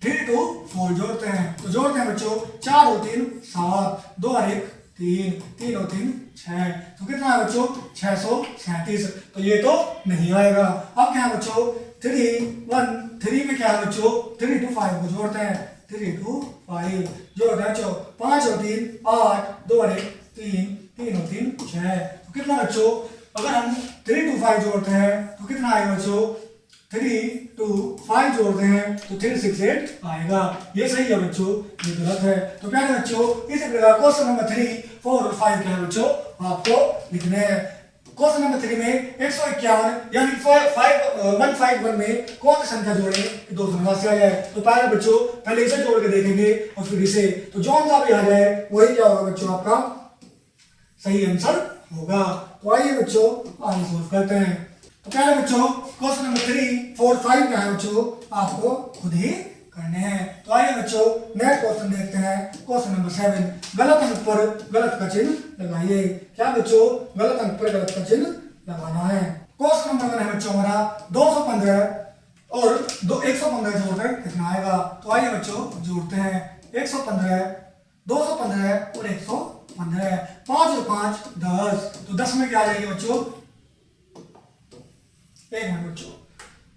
3 2 4 जोड़ते हैं। तो जोड़ते हैं बच्चों 4 और 3 7 2 और 1 3 3 और 3 6 तो कितना है बच्चों 637। तो ये तो नहीं आएगा। अब क्या है बच्चों 3 में क्या है बच्चों 3 2 5 को जोड़ते हैं 3 2 5 जोड़ते हैं बच्चों 5 और 3 8 2 और 1 3 3 और 3 6 तो कितना बच्चों अगर हम 3 2 5 जोड़ते हैं तो कितना आएगा बच्चों 3 2 5 जोड़ते हैं तो 368 आएगा। ये सही है बच्चों ये गलत है। तो प्यारे बच्चों इसी प्रकार क्वेश्चन नंबर 3 4 और 5 क्या है बच्चों आपको लिखने हैं। क्वेश्चन नंबर 3 में 151 यानी 151 में कौन सी संख्या जोड़े कि 289 आ जाए। तो प्यारे बच्चों पहले इसे जोड़ के देखेंगे और फिर इसे तो जौन सा भी आ जाए वही क्या होगा बच्चों आपका सही आंसर होगा। तो आइए बच्चों आगे सोल्व करते हैं। तो प्यारे बच्चों क्वेश्चन नंबर 3 4 5 क्या है बच्चों आपको खुद ही करने हैं। तो आइए बच्चों नेक्स्ट क्वेश्चन देखते हैं। क्वेश्चन नंबर 7 गलत अंक पर गलत का चिन्ह लगाइए। क्या बच्चों गलत अंक पर गलत का चिन्ह लगाना है। क्वेश्चन नंबर 1 है बच्चों हमारा 215 और 115 जोड़कर कितना आएगा। तो आइए बच्चों जोड़ते हैं 115 215 और 115 5 और 5 10 तो 10 में क्या आ जाएगी बच्चों एक मिनट बच्चों।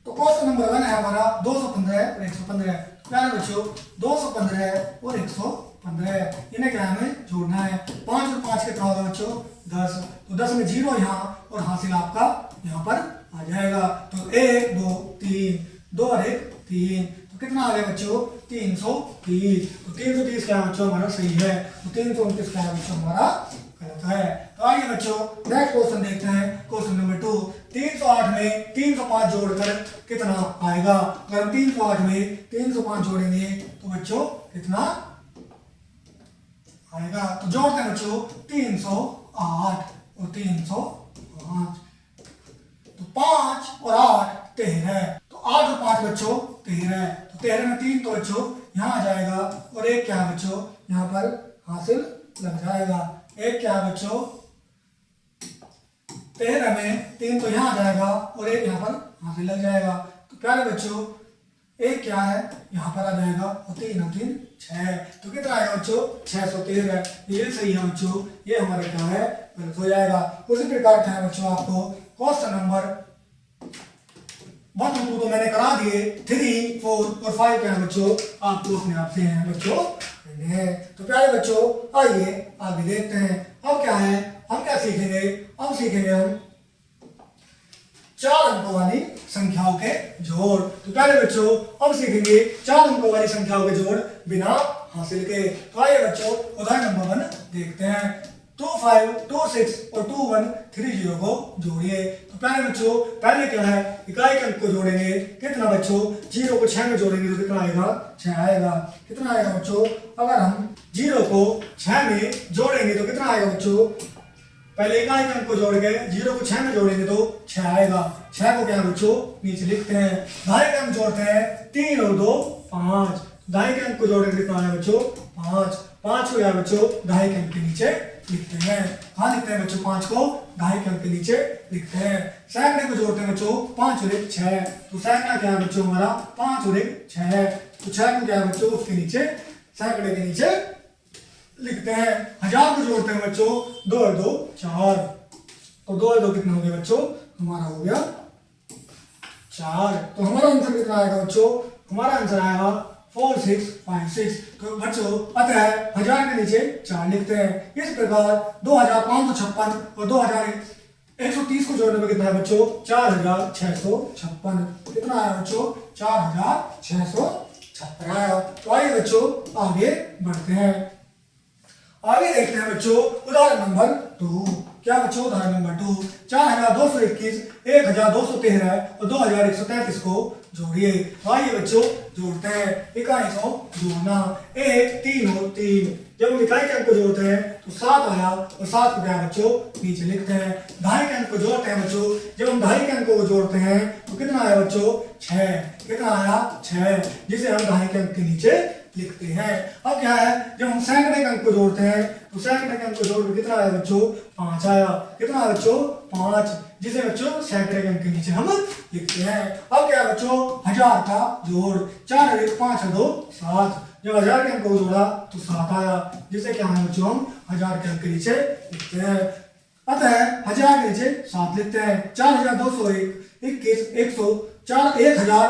तो क्वेश्चन नंबर 1 है हमारा 215 और 115। प्यारे बच्चों 215 और 115 इन्हें क्या हमें जोड़ना है। 5 और 5 कितना होगा बच्चों 10 तो 10 में 0 यहाँ और हासिल आपका यहाँ पर आ जाएगा। तो 1 2 3 2 और 1 3 तो कितना आ गया बच्चों 330। तो 330 क्या है बच्चों हमारा सही है। तो 329 क्या है बच्चों हमारा गलत है। तो आइए बच्चों नेक्स्ट क्वेश्चन देखते हैं। क्वेश्चन नंबर 2 308 में 305 जोड़कर कितना आएगा। अगर हम 308 में 305 जोड़ेंगे तो बच्चों कितना आएगा। तो जोड़ते हैं बच्चों 308 और 305 तो 5 और 8 13 तो 8 और 5 बच्चों 13 तो 13 में 3 तो बच्चों यहाँ आ जाएगा और एक क्या है बच्चों यहाँ पर हासिल लग जाएगा। एक क्या है बच्चों 13 में 3 तो यहाँ आ जाएगा और एक यहाँ पर हासिल लग जाएगा। तो प्यारे बच्चों एक क्या है यहाँ पर आ जाएगा और 3 और 3 6 तो कितना आएगा बच्चों 613। ये सही है बच्चों ये हमारा क्या है गलत हो जाएगा। उसी प्रकार क्या है बच्चों आपको क्वेश्चन नंबर 1 और 2 तो मैंने करा दिए 3 4 और 5 क्या है बच्चों आपको अपने आप से हैं बच्चों है। तो प्यारे बच्चों आइए आगे देखते हैं। अब क्या है हम क्या सीखेंगे। अब सीखेंगे हम 4 अंकों वाली संख्याओं के जोड़। तो प्यारे बच्चों अब सीखेंगे 4 अंकों वाली संख्याओं के जोड़ बिना हासिल के। तो आइए बच्चों उदाहरण नंबर 1 देखते हैं। 2 5 2 6 और 2 1 3 0 को जोड़िए। तो प्यारे बच्चों पहले क्या है इकाई के अंक को जोड़ेंगे। कितना बच्चों 0 को 6 में जोड़ेंगे तो कितना आएगा 6 आएगा। कितना आएगा बच्चों अगर हम 0 को 6 में जोड़ेंगे तो कितना आएगा बच्चों पहले इकाई के अंक को जोड़ के 0 को 6 में जोड़ेंगे तो 6 आएगा। 6 को क्या बच्चों नीचे लिखते हैं। दहाई के अंक जोड़ते हैं 3 और 2 5 दहाई के अंक को जोड़ेंगे कितना आएगा बच्चों 5 5 को क्या बच्चों दहाई के अंक के नीचे लिखते हैं। हाँ लिखते हैं बच्चों 5 को दहाई के अंक के नीचे लिखते हैं। सैकड़े को जोड़ते हैं बच्चों 5 और 1 6 तो सैकड़ा क्या है बच्चों हमारा 5 और 1 6 तो 6 को क्या है बच्चों उसके नीचे सैकड़े के नीचे लिखते हैं। 1000 को जोड़ते हैं बच्चों 2 और 2 4 तो 2 और 2 कितना हो गया बच्चों, हमारा हो गया 4। तो हमारा आंसर कितना आएगा बच्चों, हमारा आंसर आएगा 4656। तो बच्चों अतः 1000 के नीचे 4 लिखते हैं। इस प्रकार 2556 और 2130 को जोड़ने में कितना है बच्चों, 4656। कितना आया बच्चों, 4656 आया। तो आइए बच्चों आगे बढ़ते हैं। आगे देखते हैं बच्चों उदाहरण नंबर 2। क्या बच्चों, उदाहरण नंबर 2, 4221, 1213 और 2133 को जोड़िए। आइए बच्चों जोड़ते हैं। इकाई को जोड़ना, 1 3 और 3। जब हम इकाई के अंक को जोड़ते हैं तो 7 आया और 7 को क्या बच्चों नीचे लिखते हैं। दहाई के अंक को जोड़ते हैं बच्चों, जब हम दहाई के अंक को जोड़ते हैं तो कितना आया बच्चों, 6। कितना आया, 6, जिसे हम दहाई के अंक के नीचे लिखते हैं। अब क्या है, जब हम सैकड़े के अंक को जोड़ते हैं तो सैकड़े के अंक को जोड़कर कितना आया बच्चों, 5 आया। कितना आया बच्चों, 5, जिसे बच्चों सैकड़े के अंक के नीचे हम लिखते हैं। अब क्या है बच्चों, 1000 का जोड़, 4 और 1 5 और 2 7। जब 1000 के अंक को जोड़ा तो 7 आया, जिसे क्या है बच्चों हम 1000 के अंक के नीचे लिखते हैं। अतः 1000 के नीचे 7 लिखते हैं। 4201, 21, 100, 1000,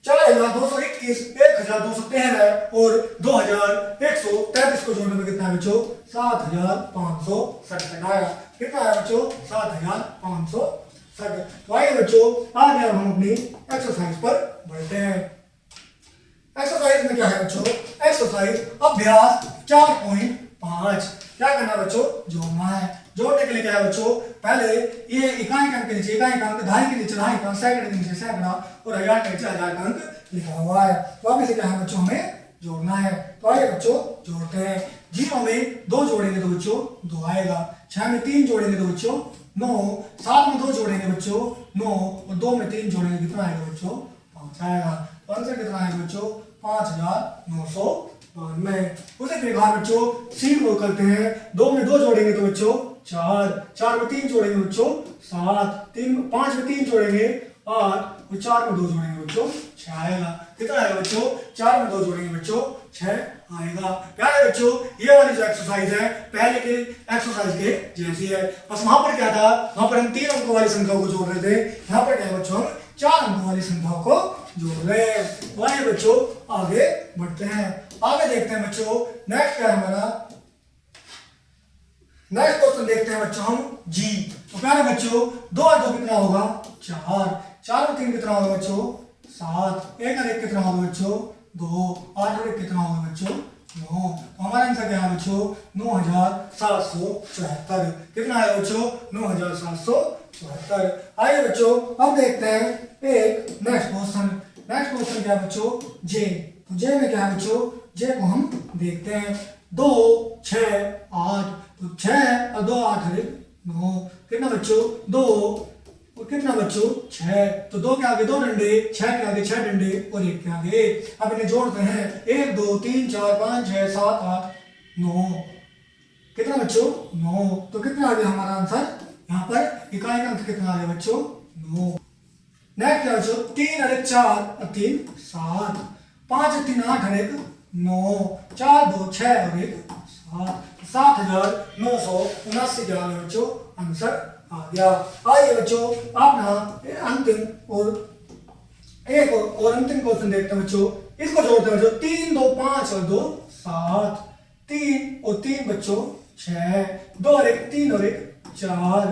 4221, 1213 और 2133 को जोड़ने में कितना है बच्चों, 7567 आया। कितना है बच्चों, 7567। तो आइए बच्चों आगे हम अपनी एक्सरसाइज पर बढ़ते हैं। एक्सरसाइज में क्या है बच्चों, एक्सरसाइज अभ्यास 4.5। क्या करना है बच्चों, जोड़ना है। जोड़ने के लिए क्या है बच्चों, पहले ये इकाई के अंक के नीचे इकाई का अंक, दहाई के नीचे दहाई का, सैकड़े के नीचे सैकड़ा और 1000 के नीचे 1000 का अंक लिखा हुआ है। तो अब इसे क्या है बच्चों हमें जोड़ना है। तो आइए बच्चों जोड़ते हैं। 0 में 2 जोड़ेंगे तो बच्चों 2 आएगा। 6 में 3 जोड़ेंगे तो बच्चों 9। 7 में 2 जोड़ेंगे बच्चों 9 और 2 में 3 जोड़ेंगे कितना आएगा बच्चों, 5 आएगा। तो आंसर कितना आएगा बच्चों, 5992। उसे प्रकार बच्चों सी को करते हैं। 2 में 2 जोड़ेंगे तो बच्चों 4। 4 में 3 जोड़ेंगे बच्चों 7। 5 में 3 जोड़ेंगे 8 और 4 में 2 जोड़ेंगे बच्चों 6 आएगा। कितना आएगा बच्चों, 4 में 2 जोड़ेंगे बच्चों 6 आएगा। क्या है बच्चों, ये वाली जो एक्सरसाइज है पहले के एक्सरसाइज के जैसी है, बस वहां पर क्या था, वहां पर हम 3 अंकों वाली संख्या को जोड़ रहे थे। यहाँ पर क्या है बच्चों, हम 4 अंकों वाली संख्या को जोड़ रहे हैं। आइए बच्चों आगे बढ़ते हैं। आगे देखते हैं बच्चों नेक्स्ट क्या है हमारा, नेक्स्ट क्वेश्चन देखते हैं बच्चों हम जी। तो क्या है बच्चों, 2 और 2 कितना होगा, 4। 4 और 3 कितना होगा बच्चों, 7। 1 और 1 कितना होगा बच्चों, 2। 8 और 1 कितना होगा बच्चों, 9। तो हमारा आंसर क्या है बच्चों, 9774। कितना है बच्चों, 9774। आइए बच्चों अब देखते हैं एक नेक्स्ट क्वेश्चन। नेक्स्ट क्वेश्चन क्या है बच्चों, जे। तो जे में क्या है बच्चों, जे को हम देखते हैं। 2 6 8। तो 6 और 2 8 और 1 9। कितना बच्चों, 2 और कितना बच्चों 6। तो 2 के आगे 2 डंडे, 6 के आगे 6 डंडे और 1 के आगे 1। अब इन्हें जोड़ते हैं। 1 2 3 4 5 6 7 8 9। कितना बच्चों, 9। तो कितना आ गया हमारा आंसर, यहाँ पर इकाई का अंक कितना आ गया बच्चों, 9। नेक्स्ट क्या बच्चों, 3 और 1 4 और 3 7। 5 और 3 8 और 1 9। 4 2 6 और 1 7। 7979 क्या है बच्चों, आंसर आ गया। आइए बच्चों अपना अंतिम और एक और अंतिम क्वेश्चन देखते हैं बच्चों। इसको जोड़ते हैं बच्चों। 3 2 5 और 2 7। 3 और 3 बच्चों 6। 2 और 1 3 और 1 4।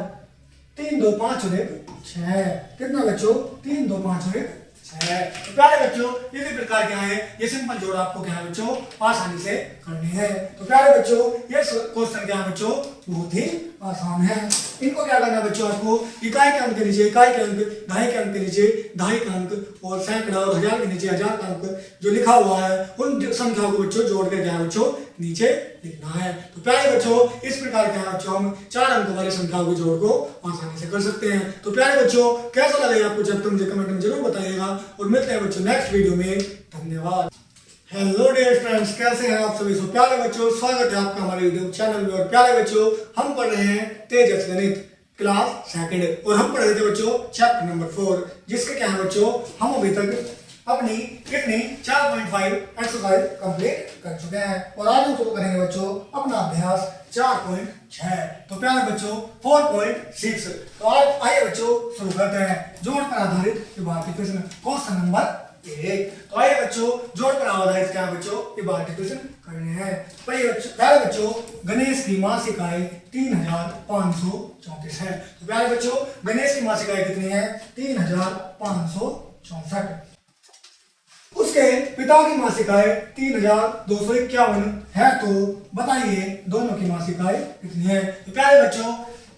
3 2 5 और 1 6। कितना बच्चों, 3 2 5 और 1 6। तो प्यारे बच्चों इसी प्रकार क्या है, ये सिंपल जोड़ आपको क्या है बच्चों आसानी से करनी है। तो प्यारे बच्चों ये क्वेश्चन क्या है बच्चों, बहुत ही आसान है। इनको क्या करना है बच्चों, आपको इकाई के अंक के नीचे इकाई के अंक, दहाई के अंक के नीचे दहाई का अंक और सैकड़ा और 1000 के नीचे 1000 का अंक जो लिखा हुआ है उन संख्याओं को बच्चों जोड़ कर क्या है बच्चों नीचे लिखना है। तो प्यारे बच्चों इस प्रकार क्या है बच्चों हम 4 अंकों वाली संख्याओं के जोड़ को आसानी से कर सकते हैं। तो प्यारे बच्चों कैसा लगेगा आपको जब तुम मुझे कमेंट में जरूर बताइएगा और मिलते हैं बच्चों नेक्स्ट वीडियो में। धन्यवाद। हेलो डियर फ्रेंड्स, कैसे हैं आप सभी। सो प्यारे बच्चों स्वागत है आपका हमारे यूट्यूब चैनल में। और प्यारे बच्चों हम पढ़ रहे हैं तेजस गणित क्लास सेकंड और हम पढ़ रहे थे बच्चों चैप्टर नंबर 4 जिसके क्या है बच्चों हम अभी तक अपनी कितनी 4.5 एक्सरसाइज कंप्लीट कर चुके हैं। और आज हम शुरू करेंगे बच्चों अपना अभ्यास 4.6। तो प्यारे बच्चों 4.6। तो आज आइए बच्चों शुरू करते हैं जोड़ पर आधारित ये भारतीय प्रश्न क्वेश्चन नंबर 1। तो आइए बच्चों जोड़ पर आधारित क्या है बच्चों ये भारतीय प्रश्न करने हैं। प्यारे बच्चों गणेश की मासिक आय 3534 है। तो प्यारे बच्चों गणेश की मासिक आय कितनी है 3564। उसके पिता की मासिक आय 3251 है। तो बताइए दोनों की मासिक आय कितनी है। तो प्यारे बच्चों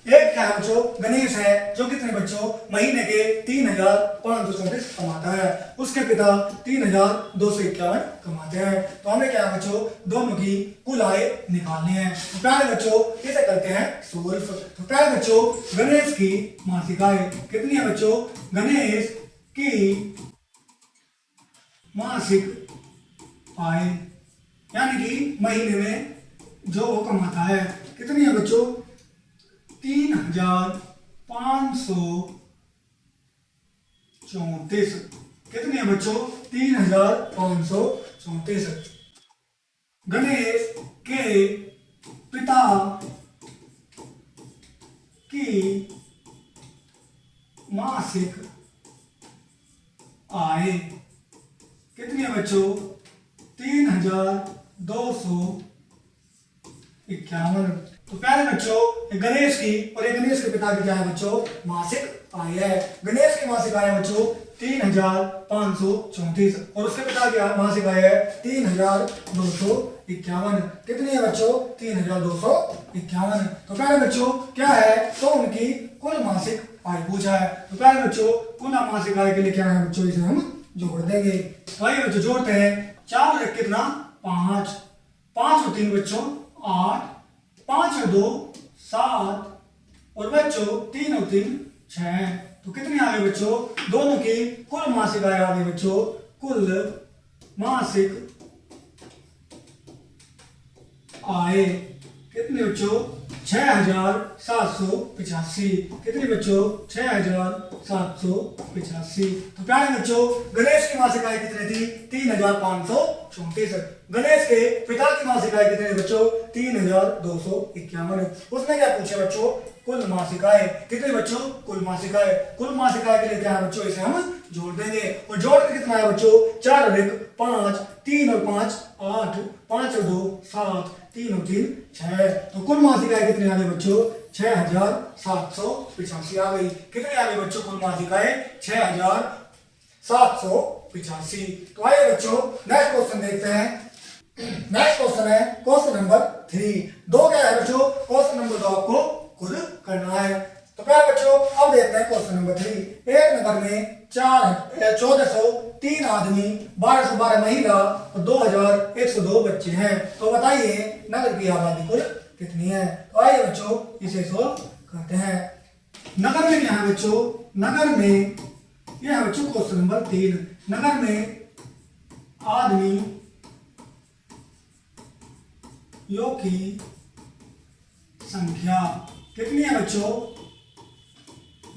एक क्या है बच्चों गणेश है जो कितने बच्चों महीने के 3534 कमाता है। उसके पिता 3251 कमाते हैं। तो हमें क्या है बच्चों दोनों की कुल आय निकालनी है। तो प्यारे बच्चों इसे करते हैं सोल्व। तो प्यारे बच्चों गणेश की मासिक आय कितनी है बच्चों गणेश की मासिक आय यानी कि महीने में जो वो कमाता है कितनी है बच्चों 3534। कितनी है बच्चों 3534। गणेश के पिता की मासिक आय कितनी है बच्चों 3251। तो प्यारे बच्चों गणेश की और गणेश के पिता की क्या है बच्चों मासिक आय है। गणेश की मासिक आय है बच्चों 3534 और उसके पिता की मासिक आय है 3251। कितनी है बच्चों 3251। तो प्यारे बच्चों क्या है तो उनकी कुल मासिक आय पूछा है। तो प्यारे बच्चों कुल मासिक आय के लिए क्या है बच्चों इसे हम जोड़ देंगे। तो आइए बच्चों जोड़ते हैं 4 और 1 कितना 5, 5 और 3 बच्चों 8, 5 और 2 7 और बच्चों 3 और 3 6। तो कितनी आ गई बच्चों दोनों की कुल मासिक आय आ गई बच्चों कुल मासिक आय कितनी बच्चों 6785। कितनी बच्चों 6785। तो प्यारे बच्चों गणेश की मासिक आय कितनी थी 3534। गणेश के पिता की मासिक आय कितनी बच्चों 3251। उसने क्या पूछा बच्चों कुल मासिक आय कितनी बच्चों कुल मासिक आय। कुल मासिक आय के लिए क्या है बच्चों इसे हम जोड़ देंगे और जोड़ के कितना है बच्चों 4 और 1 5, 3 और 5 8, 5 और 2 7, 3 और 3 6। तो कुल मासिक आय कितनी आ गई बच्चों 6785 आ गई। कितनी आ गई बच्चों कुल मासिक आय 6785। तो आइए बच्चों नेक्स्ट क्वेश्चन देखते हैं। नेक्स्ट क्वेश्चन है क्वेश्चन नंबर 3। दो क्या है बच्चों क्वेश्चन नंबर 2 आपको खुद करना है। तो प्यारे बच्चों अब देखते हैं क्वेश्चन नंबर 3। एक नगर में 1403 आदमी 1212 महिला और 2102 बच्चे हैं। तो बताइए नगर की आबादी कुल कितनी है। तो आइए बच्चों इसे सोल्व करते हैं। नगर में क्या है बच्चों नगर में यह है बच्चों क्वेश्चन नंबर 3। नगर में आदमी यो की संख्या कितनी है बच्चों।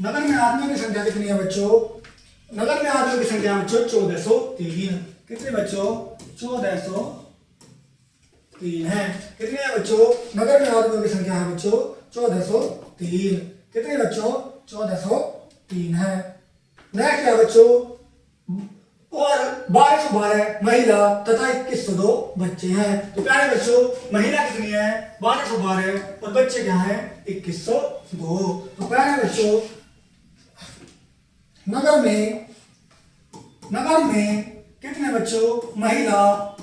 नगर में आदमियों की संख्या कितनी है बच्चों नगर में आदमियों की संख्या बच्चों 1403। कितने बच्चों 1403 है। कितने है बच्चों नगर में आदमियों की संख्या है बच्चों 1403। कितने बच्चों 1403 है। नेक्स्ट है बच्चों और 1212 महिला तथा 2102 बच्चे हैं। तो प्यारे बच्चों महिला कितनी है 1212 और बच्चे क्या है 2102। तो प्यारे बच्चों नगर में कितने बच्चों महिलाओं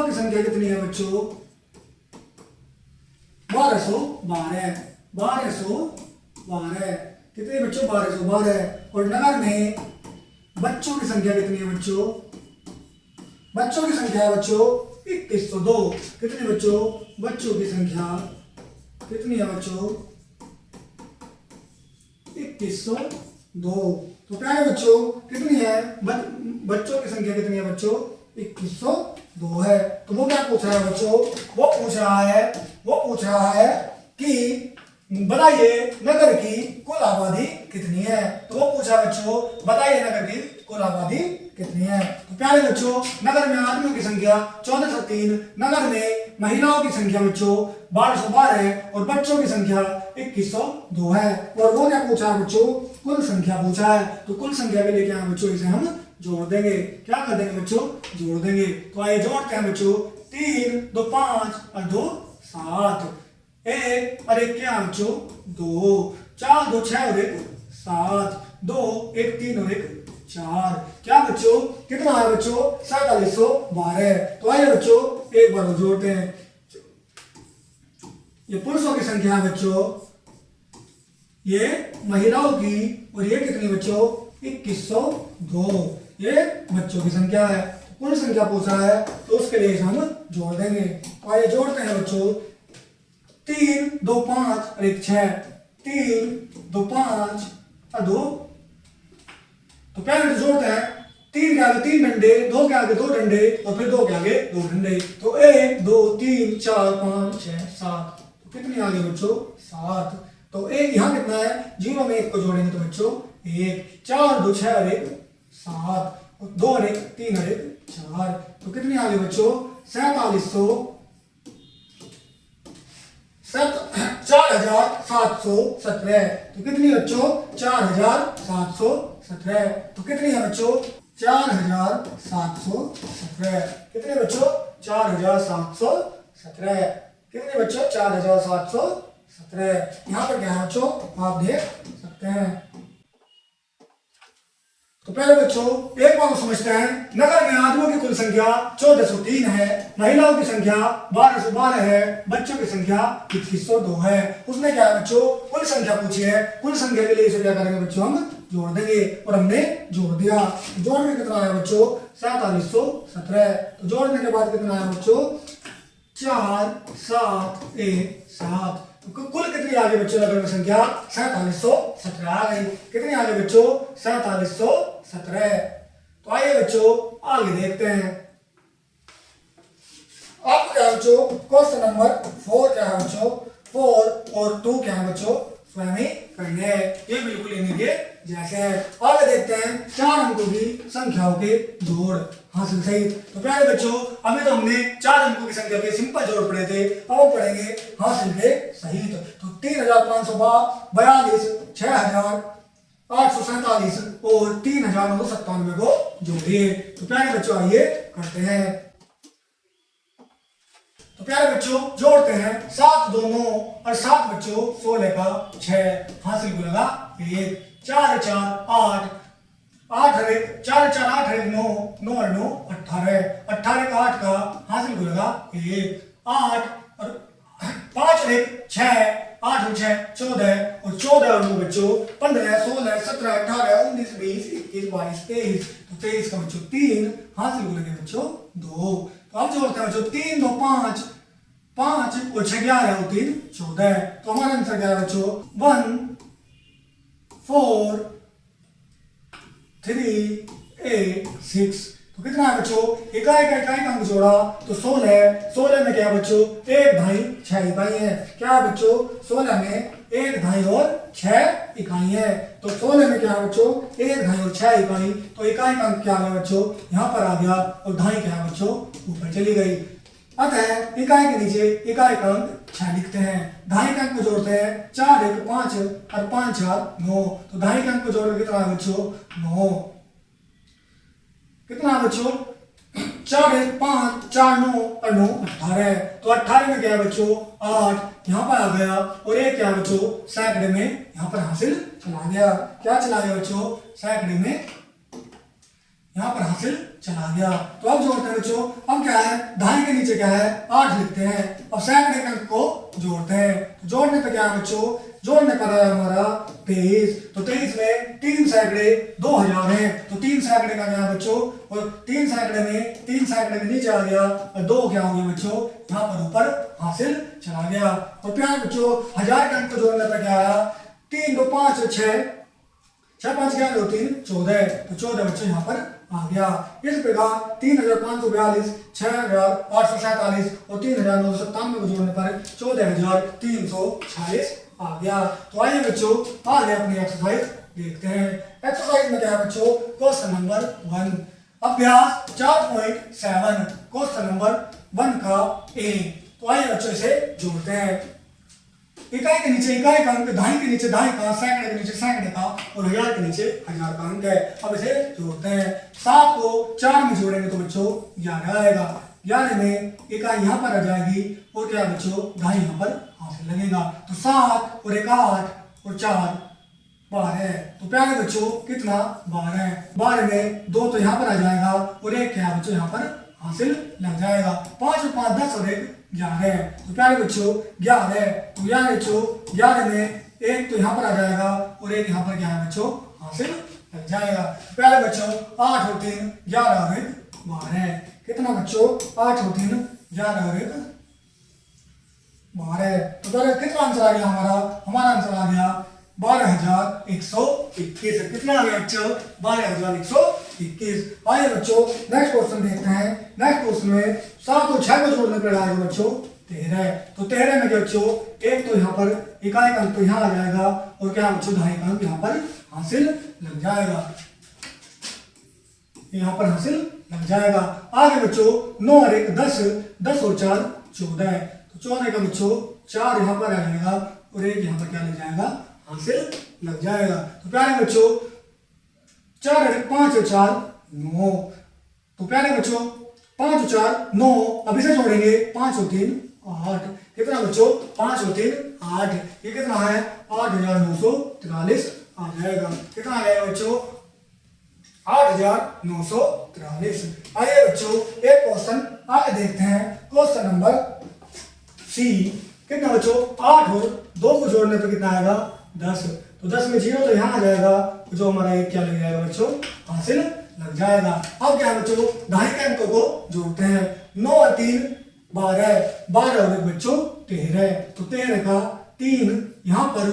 की संख्या कितनी है बच्चों 1212। कितने बच्चों 1212 और नगर में बच्चों की संख्या कितनी है बच्चों की संख्या है बच्चों 2102। कितने बच्चों बच्चों की संख्या कितनी है बच्चों 2102। तो प्यारे बच्चों कितनी है बच्चों की संख्या कितनी है बच्चों 2102 है। तो वो क्या पूछ रहा है बच्चों वो पूछ रहा है कि बताइए नगर की कुल आबादी कितनी है। तो वो पूछा बच्चों बताइए नगर की कुल आबादी कितनी है। तो प्यारे बच्चों, नगर में आदमियों की संख्या 1403, नगर में महिलाओं की संख्या बच्चों 1212 है और बच्चों की संख्या 2102 है। और वो क्या पूछा है बच्चों, कुल संख्या पूछा है। तो कुल संख्या के लिए क्या है बच्चों, इसे हम जोड़ देंगे। क्या कर देंगे बच्चों, जोड़ देंगे। तो आइए जोड़ते हैं बच्चों, 3 2 5 और 2 7, 1 और 1 क्या बच्चों 2, 4 2 6 और 1 7, 2 1 3 और 1 4, क्या बच्चों कितना है बच्चों 4712। तो आइए बच्चों एक बार जोड़ते हैं। ये पुरुषों की संख्या है बच्चों, ये महिलाओं की, और ये कितनी बच्चों 2102, ये बच्चों की संख्या है। कुल संख्या पूछा है तो उसके लिए हम जोड़ देंगे। तो आइए जोड़ते हैं बच्चों, 3 2 5 और 1 6, 3 2 5 और 2। तो पहले जोड़ते हैं, 3 के आगे 3 डंडे, 2 के आगे 2 डंडे और फिर 2 के आगे 2 डंडे। तो 1 2 3 4 5 6 7, तो कितनी आ गई बच्चों 7। तो एक यहाँ कितना है, 0 में 1 को जोड़ेंगे तो बच्चों 1, 4 2 6 और 1 7, 2 और 1 3 और 1 4, तो कितनी आ गई बच्चों 4717। तो कितनी बच्चों 4717। तो कितनी है बच्चों 4717। कितने बच्चों 4717। कितने बच्चों 4717। यहाँ पर क्या है बच्चों आप देख सकते हैं। तो पहले बच्चों एक बार समझते हैं, नगर में आदमियों की कुल संख्या 1403 है, महिलाओं की संख्या 1212 है, बच्चों की संख्या 2102 है। उसने क्या है बच्चों कुल संख्या पूछी है। कुल संख्या के लिए इसे क्या करेंगे बच्चों, हम जोड़ देंगे। और हमने जोड़ दिया। जोड़ने कितना है बच्चों 4717। तो जोड़ने के बाद कितना है बच्चों 4 7 1 7। कुल कितनी आ गई बच्चों नगर में संख्या 4717 आ गई। कितनी आ गई बच्चों 4717। तो आइए बच्चों आगे देखते हैं। आपको क्या है बच्चों क्वेश्चन नंबर 4 क्या है बच्चों, 4 और 2 क्या है बच्चों स्वयं ही करने हैं। ये बिल्कुल इन्हीं जैसे है। आगे देखते हैं 4 अंकों की संख्याओं के जोड़ हासिल सहित। तो प्यारे बच्चों अभी तो हमने 4 अंकों की संख्या के सिंपल जोड़ पढ़े थे, अब पढ़ेंगे हासिल के सहित। तो 3542, 6847 और 3997 को जोड़िए। तो प्यारे बच्चों आइए करते हैं। तो प्यारे बच्चों जोड़ते हैं, 7 2 9 और 7 बच्चों 16 का 6 हासिल को लगा 1, 4 4 8, 8 और 1 4 4 8 और 1 9, 9 और 9 18, 18 का 8 का हासिल को लगा 1, 8 और 5 और 1 6, 8 और 6 14 और 14 और 9 बच्चों 15 16 17 18 19 20 21 22 23। तो 23 का बच्चों 3 हासिल को लगे बच्चों 2। तो अब जोड़ते हैं बच्चों 3 2 5 5 और 6 11 और 3 14। तो हमारा आंसर क्या है बच्चों 1 4 3 8 6। तो कितना है बच्चों इकाई का इकाई का अंक जोड़ा तो 16। 16 में क्या है बच्चों 1 ढाई 6 इकाई है। क्या है बच्चों 16 में 1 ढाई और 6 इकाई है। तो 16 में क्या है बच्चों 1 ढाई और 6 इकाई। तो इकाई का अंक क्या है बच्चों यहाँ पर आ गया और ढाई क्या है बच्चों ऊपर चली गई। अतः इकाई के नीचे इकाई का अंक 6 लिखते हैं। ढाई का अंक को जोड़ते हैं 4 1 5 और 5 4 9। तो ढाई का अंक को जोड़कर कितना है बच्चों 9। कितना है बच्चों 4 1 5 4 9 और 9 18। तो 18 में क्या है बच्चों 8 यहाँ पर आ गया और एक क्या है बच्चों सैकड़े में यहाँ पर हासिल चला गया। क्या चला गया बच्चों सैकड़े में यहाँ पर हासिल चला गया। तो अब जोड़ते हैं बच्चों, अब क्या है ढाई के नीचे क्या है 8 लिखते हैं और सैकड़े के अंक को जोड़ते हैं। तो जोड़ने पे क्या है बच्चों जोड़ने पर है हमारा 23। तो 23 में 3 सैकड़े 2000 है। तो 3 सैकड़े का क्या है बच्चों और 3 सैकड़े में 3 सैकड़े के नीचे आ गया और 2 क्या हो गया बच्चों यहाँ पर ऊपर हासिल चला गया। और प्यारे बच्चों 1000 के अंक को जोड़ने पर क्या आया 3 2 5 और 6 6 5 11 2 3 14। तो 14 बच्चों यहाँ पर आ गया। इस प्रकार 3542, 6847 और 3997 को जोड़ने पर 14346 आ गया। तो आइए बच्चों आगे अपनी एक्सरसाइज देखते हैं। एक्सरसाइज में क्या है बच्चों क्वेश्चन नंबर 1। अभ्यास 4.7 क्वेश्चन नंबर 1 का ए। तो आइए बच्चों इसे जोड़ते हैं। इकाई के नीचे इकाई का अंक, दहाई के नीचे दहाई का, सैकड़े के नीचे सैकड़े का और हजार के नीचे हजार का अंक है। अब इसे जोड़ते हैं। 7 को 4 में जोड़ेंगे तो बच्चों 11 आएगा। 11 में इकाई यहाँ पर आ जाएगी और क्या बच्चों दहाई यहाँ पर हासिल लगेगा। तो 7 और 1 8 और 4 12। तो प्यारे बच्चों कितना 12। 12 में 2 तो यहाँ पर आ जाएगा और 1 क्या बच्चों यहाँ पर हासिल लग जाएगा। 5 और 5 10 और 1 11। तो प्यारे बच्चों 11। तो 11 बच्चों 11 में 1 तो यहाँ पर आ जाएगा और 1 यहाँ पर क्या है बच्चों हासिल लग जाएगा। प्यारे बच्चों 8 और 3 11 और 1 12। कितना बच्चों 8 और 3 11 और 1 12। तो पहले कितना आंसर आ गया हमारा आंसर आ गया 12,121। कितना आ गया बच्चों 12,121। आइए बच्चों नेक्स्ट क्वेश्चन देखते हैं। नेक्स्ट क्वेश्चन में 7 और 6 को जोड़ने पर आएगा बच्चों 13। तो 13 में क्या बच्चों 1 तो यहाँ पर इकाई का अंक तो यहाँ आ जाएगा और क्या बच्चों दहाई का अंक यहाँ पर हासिल लग जाएगा। यहाँ पर हासिल लग जाएगा। आगे बच्चों 9 और 1 10 10 और 4 14। तो 14 का बच्चों 4 यहाँ पर आ जाएगा और 1 यहाँ पर क्या लग जाएगा हासिल लग जाएगा। तो प्यारे बच्चों 4 और 1 5 और 4 9। तो प्यारे बच्चों 5 और 4 9। अब इसे जोड़ेंगे 5 और 3 8। कितना बच्चों 5 और 3 8। ये कितना है 8,943 आ जाएगा। कितना आ जाएगा बच्चों 8,943। आइए बच्चों एक क्वेश्चन आगे देखते हैं। Question number C. कितना बच्चों 8 और 2 को जोड़ने पर कितना आएगा 10। तो 10 में 0 तो यहाँ आ जाएगा जो हमारा एक क्या लग जाएगा बच्चों हासिल लग जाएगा। अब क्या है बच्चों दहाई के अंकों को जोड़ते हैं। 9 और 3 12 12 और 1 बच्चों 13। तो 13 का 3 यहाँ पर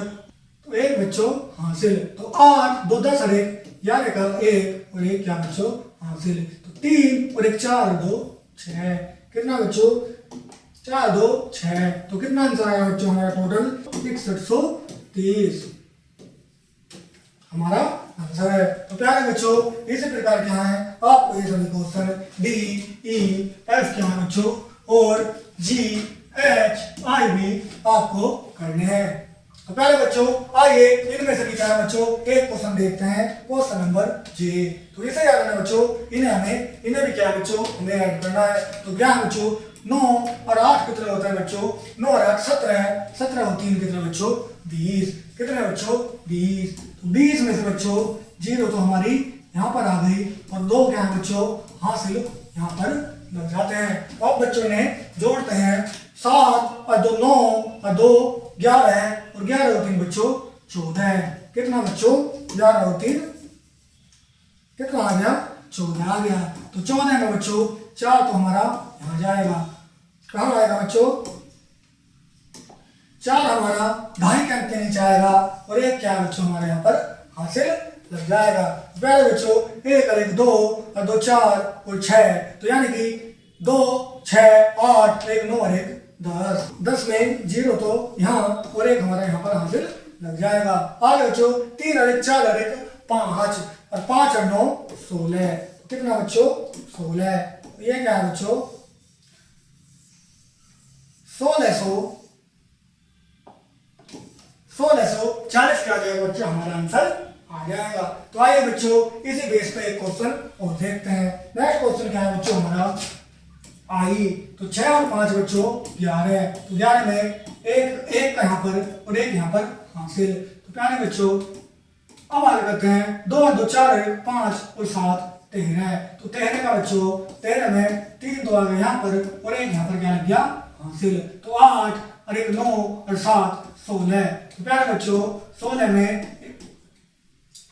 तो 1 बच्चों हासिल। तो 8 2 10 और 1 11 का 1 और 1 क्या बच्चों हासिल। तो 3 और 1 4 और 2 6। कितना बच्चों 4 2 6। तो कितना आंसर आया बच्चों हमारा टोटल 6130 हमारा आंसर है। तो प्यारे बच्चों इसी प्रकार क्या है आपको ये सभी क्वेश्चन डी ई एफ क्या है बच्चों और जी एच आई भी आपको करने हैं। तो पहले बच्चों आइए इनमें से क्या है बच्चों एक क्वेश्चन देखते हैं। क्वेश्चन नंबर जे। तो इसे क्या करना है बच्चों इन्हें भी क्या है बच्चों हमें ऐड करना है। तो क्या है बच्चों 9 और 8 कितने होता है बच्चों 9 और 8 17 है। 17 और 3 कितने बच्चों 20। कितने बच्चं 20। तो 20 में से बच्चों 0 तो हमारी यहाँ पर आ गई और 2 क्या है बच्चों हासिल यहाँ पर लग जाते हैं। तो अब बच्चों ने जोड़ते हैं 7 और 2 9 और 2 11 और 11 और 3 बच्चों 14। कितना बच्चों 11 और 3 कितना आ गया 14 आ गया। तो 14 में बच्चों 4 तो हमारा यहाँ जाएगा। कहाँ आएगा बच्चों 4 हमारा दहाई के अंक के नीचे आएगा और 1 क्या है बच्चों हमारे यहाँ पर हासिल लग जाएगा। पहले बच्चों 1 और 1 2 और 2 4 और 6। तो यानी कि 2 6 8 1 9 और 1 10। 10 में 0 तो यहाँ और 1 हमारा यहाँ पर हासिल लग जाएगा। आगे बच्चों 3 और 1 4 और 1 5 और 5 और 9 16। कितना बच्चों 16। ये क्या है बच्चों 1640 क्या जाएगा बच्चों हमारा आंसर आ जाएगा। तो आइए बच्चों इसी बेस पे एक क्वेश्चन और देखते हैं। नेक्स्ट क्वेश्चन क्या है बच्चों हमारा आई। तो 6 और 5 बच्चों 11। तो 11 में एक का यहाँ पर और 1 यहाँ पर हासिल। तो प्यारे बच्चों अब आगे करते हैं 2 और 2 4 और 1 5 और 7 13। तो 13 का बच्चों 13 में 3 तो आ गए यहाँ पर और 1 यहाँ पर क्या लग गया हासिल। तो 8 और 1 9 और 7 16। तो प्यारे बच्चों 16 में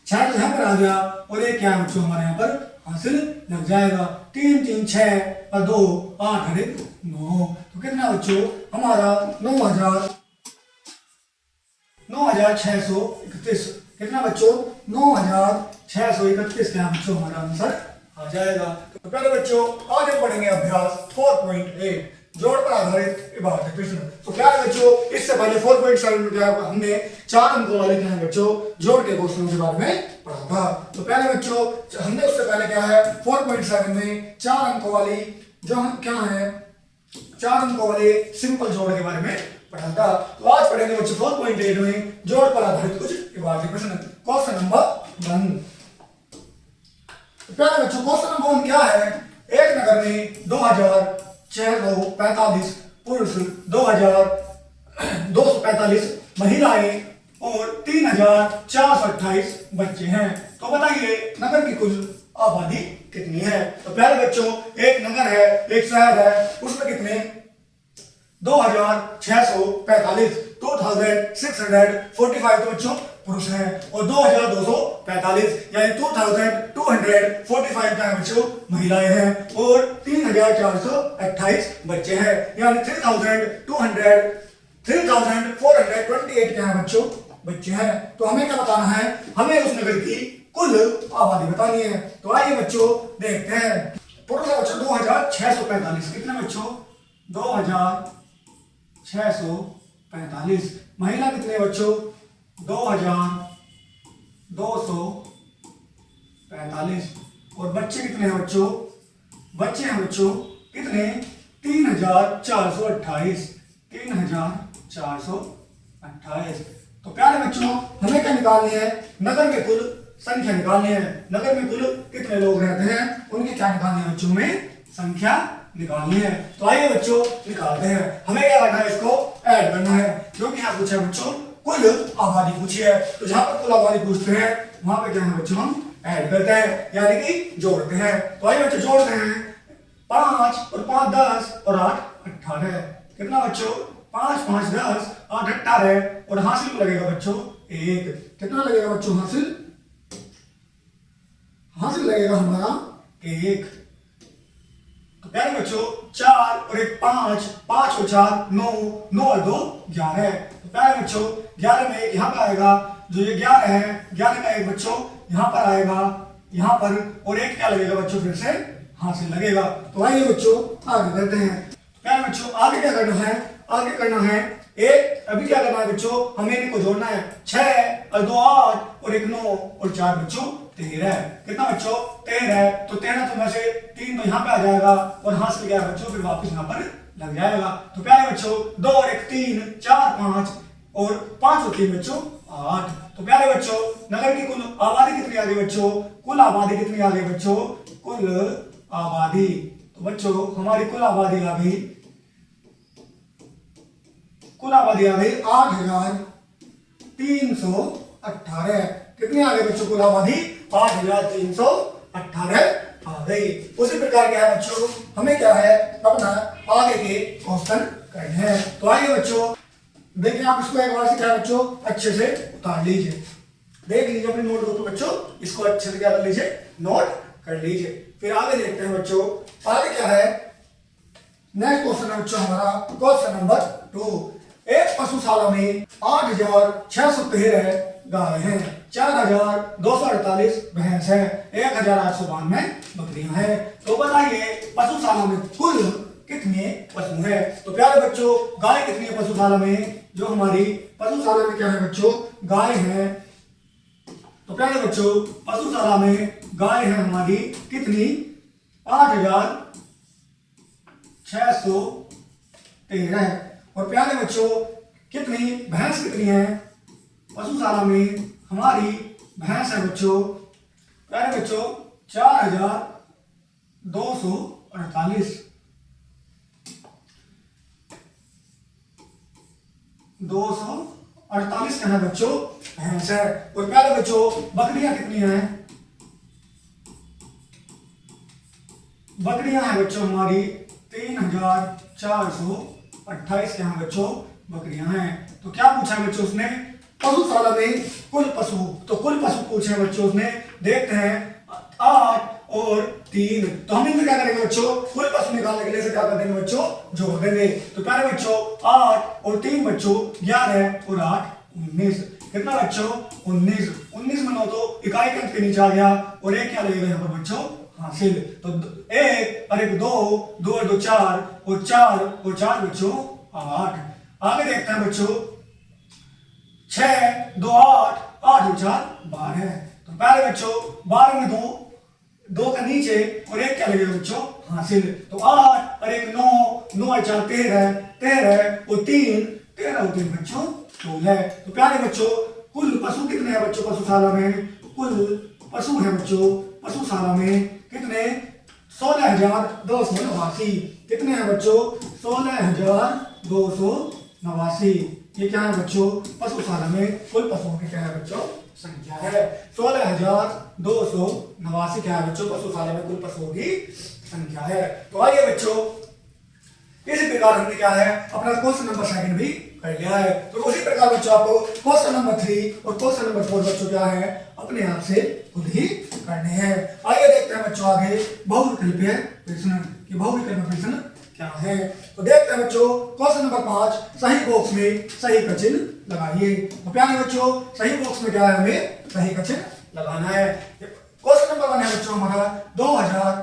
6 तो यहाँ पर आ गया और 1 क्या है बच्चों हमारे यहाँ पर हासिल लग जाएगा। 3 3 6 और 2 8 और 1 9। तो कितना बच्चों हमारा 9,631। कितना बच्चों 9,631 क्या बच्चों हमारा आंसर आ जाएगा। तो पहले बच्चों आगे पढ़ेंगे अभ्यास 4.8। जोड़ पर आधारित इबारत प्रश्न। तो क्या है बच्चों, इससे पहले 4.7 में क्या हमने 4 अंकों वाले क्या है बच्चों जोड़ के क्वेश्चनों के बारे में पढ़ा था। तो पहले बच्चों हमने उससे पहले क्या है 4.7 में 4 अंकों वाली जो हम क्या है 4 अंकों वाले सिंपल जोड़ के बारे में पढ़ा था। तो आज पढ़ेंगे बच्चों 4.8 में जोड़ पर आधारित कुछ इबारती प्रश्न। Question number 1। पहले बच्चों क्वेश्चन नंबर 1 क्या है, एक नगर में 2645 पुरुष, 2245 महिलाएं और 3428 बच्चे हैं। तो बताइए नगर की कुल आबादी कितनी है। तो पहले बच्चों एक नगर है, एक शहर है, उसमें कितने 2645 2645 तो बच्चों पुरुष हैं और 2245 यानी 2245 का बच्चों महिलाएं हैं और 3428 बच्चे हैं यानी 3428 क्या है बच्चों बच्चे हैं। तो हमें क्या बताना है, हमें उस नगर की कुल आबादी बतानी है। तो आइए बच्चों देखते हैं। पुरुष है बच्चों 2645, कितने बच्चों 2645। महिला कितने बच्चों 2245 और बच्चे कितने हैं बच्चों, बच्चे हैं बच्चों कितने 3428 3428। तो प्यारे बच्चों हमें क्या निकालनी है, नगर में कुल संख्या निकालनी है। नगर में कुल कितने लोग रहते हैं उनकी क्या निकालनी है बच्चों में संख्या निकालनी है। तो आइए बच्चों निकालते हैं। हमें क्या करना है, इसको ऐड करना है क्योंकि यहाँ पूछा है बच्चों कुल आबादी पूछी है। तो जहां पर कुल आबादी पूछते हैं वहां पे क्या है बच्चों हम ऐड करते हैं यानी कि जोड़ते हैं। तो आइए बच्चों जोड़ते हैं। 5 और 5 10 और 8 18। कितना बच्चों 5 5 10 8 18 और हासिल लगेगा बच्चों 1। कितना लगेगा बच्चों हासिल लगेगा हमारा 1। तो प्यारे बच्चों 4 और 1 5 5 और 4 9 9 और 2 11। तो प्यारे बच्चों 11 में एक यहाँ पर आएगा, जो ये 11 है 11 का एक बच्चों यहाँ पर आएगा यहाँ पर और एक क्या लगेगा बच्चों फिर से हासिल लगेगा। तो आइए बच्चों आगे करते हैं। प्यारे बच्चों आगे क्या करना है, आगे करना है एक अभी क्या करना है बच्चों हमें इनको जोड़ना है। 6 और 2 8 और 1 9 और 4 बच्चों 13। कितना बच्चों 13। तो 13 तो में से 3 तो यहाँ पे आ जाएगा और हासिल गया बच्चों फिर वापस यहाँ पर लग जाएगा। तो प्यारे बच्चों 2 और 1 3 4 5 और 5 और 3 बच्चों 8। तो प्यारे बच्चों नगर की कुल आबादी कितनी आ गई बच्चों, कुल आबादी कितनी आ गई बच्चों, कुल आबादी। तो बच्चों हमारी कुल आबादी आ गई 8318। कितनी आ गई बच्चों कुल आबादी 8318 आ गई। उसी प्रकार क्या है बच्चों हमें क्या है अपना आगे के क्वेश्चन करने हैं। तो आइए बच्चों देखिए आप इसको एक बार से क्या बच्चों अच्छे से उतार लीजिए, देख लीजिए अपनी नोटबुक में बच्चों, इसको अच्छे से क्या कर लीजिए नोट कर लीजिए। फिर आगे देखते हैं बच्चों आगे क्या है। नेक्स्ट क्वेश्चन है बच्चों हमारा क्वेश्चन नंबर 2। एक पशुशाला में 8613 गाय हैं, 4248 भैंस है, 1892 बकरियां हैं। तो बताइए पशुशाला में कुल कितने पशु है। तो प्यारे बच्चों गाय कितनी है पशुशाला में, जो हमारी पशुशाला में क्या है बच्चों गाय है। तो प्यारे बच्चों पशुशाला में गाय है हमारी कितनी 8613। और प्यारे बच्चों कितनी भैंस कितनी है पशुशाला में, हमारी भैंस है बच्चों प्यारे बच्चों 4248 248 क्या है बच्चों भैंस है। और प्यारे बच्चों बकरियां कितनी हैं, बकरियां हैं बच्चों हमारी 3428 क्या है बच्चों बकरियां हैं। तो क्या पूछा है बच्चों उसने पशुशाला में कुल पशु, तो कुल पशु पूछे बच्चों उसने। देखते हैं 8 और 3। तो हम इनमें क्या करेंगे बच्चों कुल पशु निकालने के लिए से क्या कर देंगे बच्चों जोड़ देंगे। तो प्यारे बच्चों 8 और 3 बच्चों 11 और 8 19। कितना बच्चों 19 19 में 9 तो इकाई के अंक के नीचे आ गया और एक क्या लगेगा यहाँ पर बच्चों हासिल। तो एक और एक दो, दो और दो चार, और चार बच्चों 8। आगे देखते हैं बच्चों, 6 2 8, 8 और 4 12। तो पहले बच्चों 12 में दो का नीचे और एक क्या लगेगा बच्चों, हासिल। तो 8 और एक 9, 9 और 4 13, 13 और 3, 13 और 3 बच्चों 16। तो प्यारे बच्चों कुल पशु कितने हैं बच्चों पशुशाला में, कुल पशु है बच्चों पशुशाला में कितने, 16,289। कितने हैं बच्चों, 16,289। ये क्या है बच्चों, पशुशाला में कुल पशुओं की क्या है बच्चों, संख्या है। 16,289 क्या है बच्चों, पशुशाला में कुल पशुओं की संख्या है। तो आइए बच्चों, इसी प्रकार हमने क्या है अपना क्वेश्चन नंबर 2 भी कर लिया है। तो उसी प्रकार बच्चों आपको क्वेश्चन नंबर 3 और क्वेश्चन नंबर 4 बच्चों क्या है अपने आप से खुद ही करने हैं। आइए देखते हैं बच्चों आगे बहुविकल्पीय प्रश्न कि बहुविकल्पीय प्रश्न क्या है। तो देखते हैं बच्चों क्वेश्चन नंबर 5, सही बॉक्स में सही का चिन्ह लगाइए। तो प्यारे बच्चों सही बॉक्स में क्या है, हमें सही का चिन्ह लगाना है। क्वेश्चन नंबर 1 है बच्चों हमारा 2000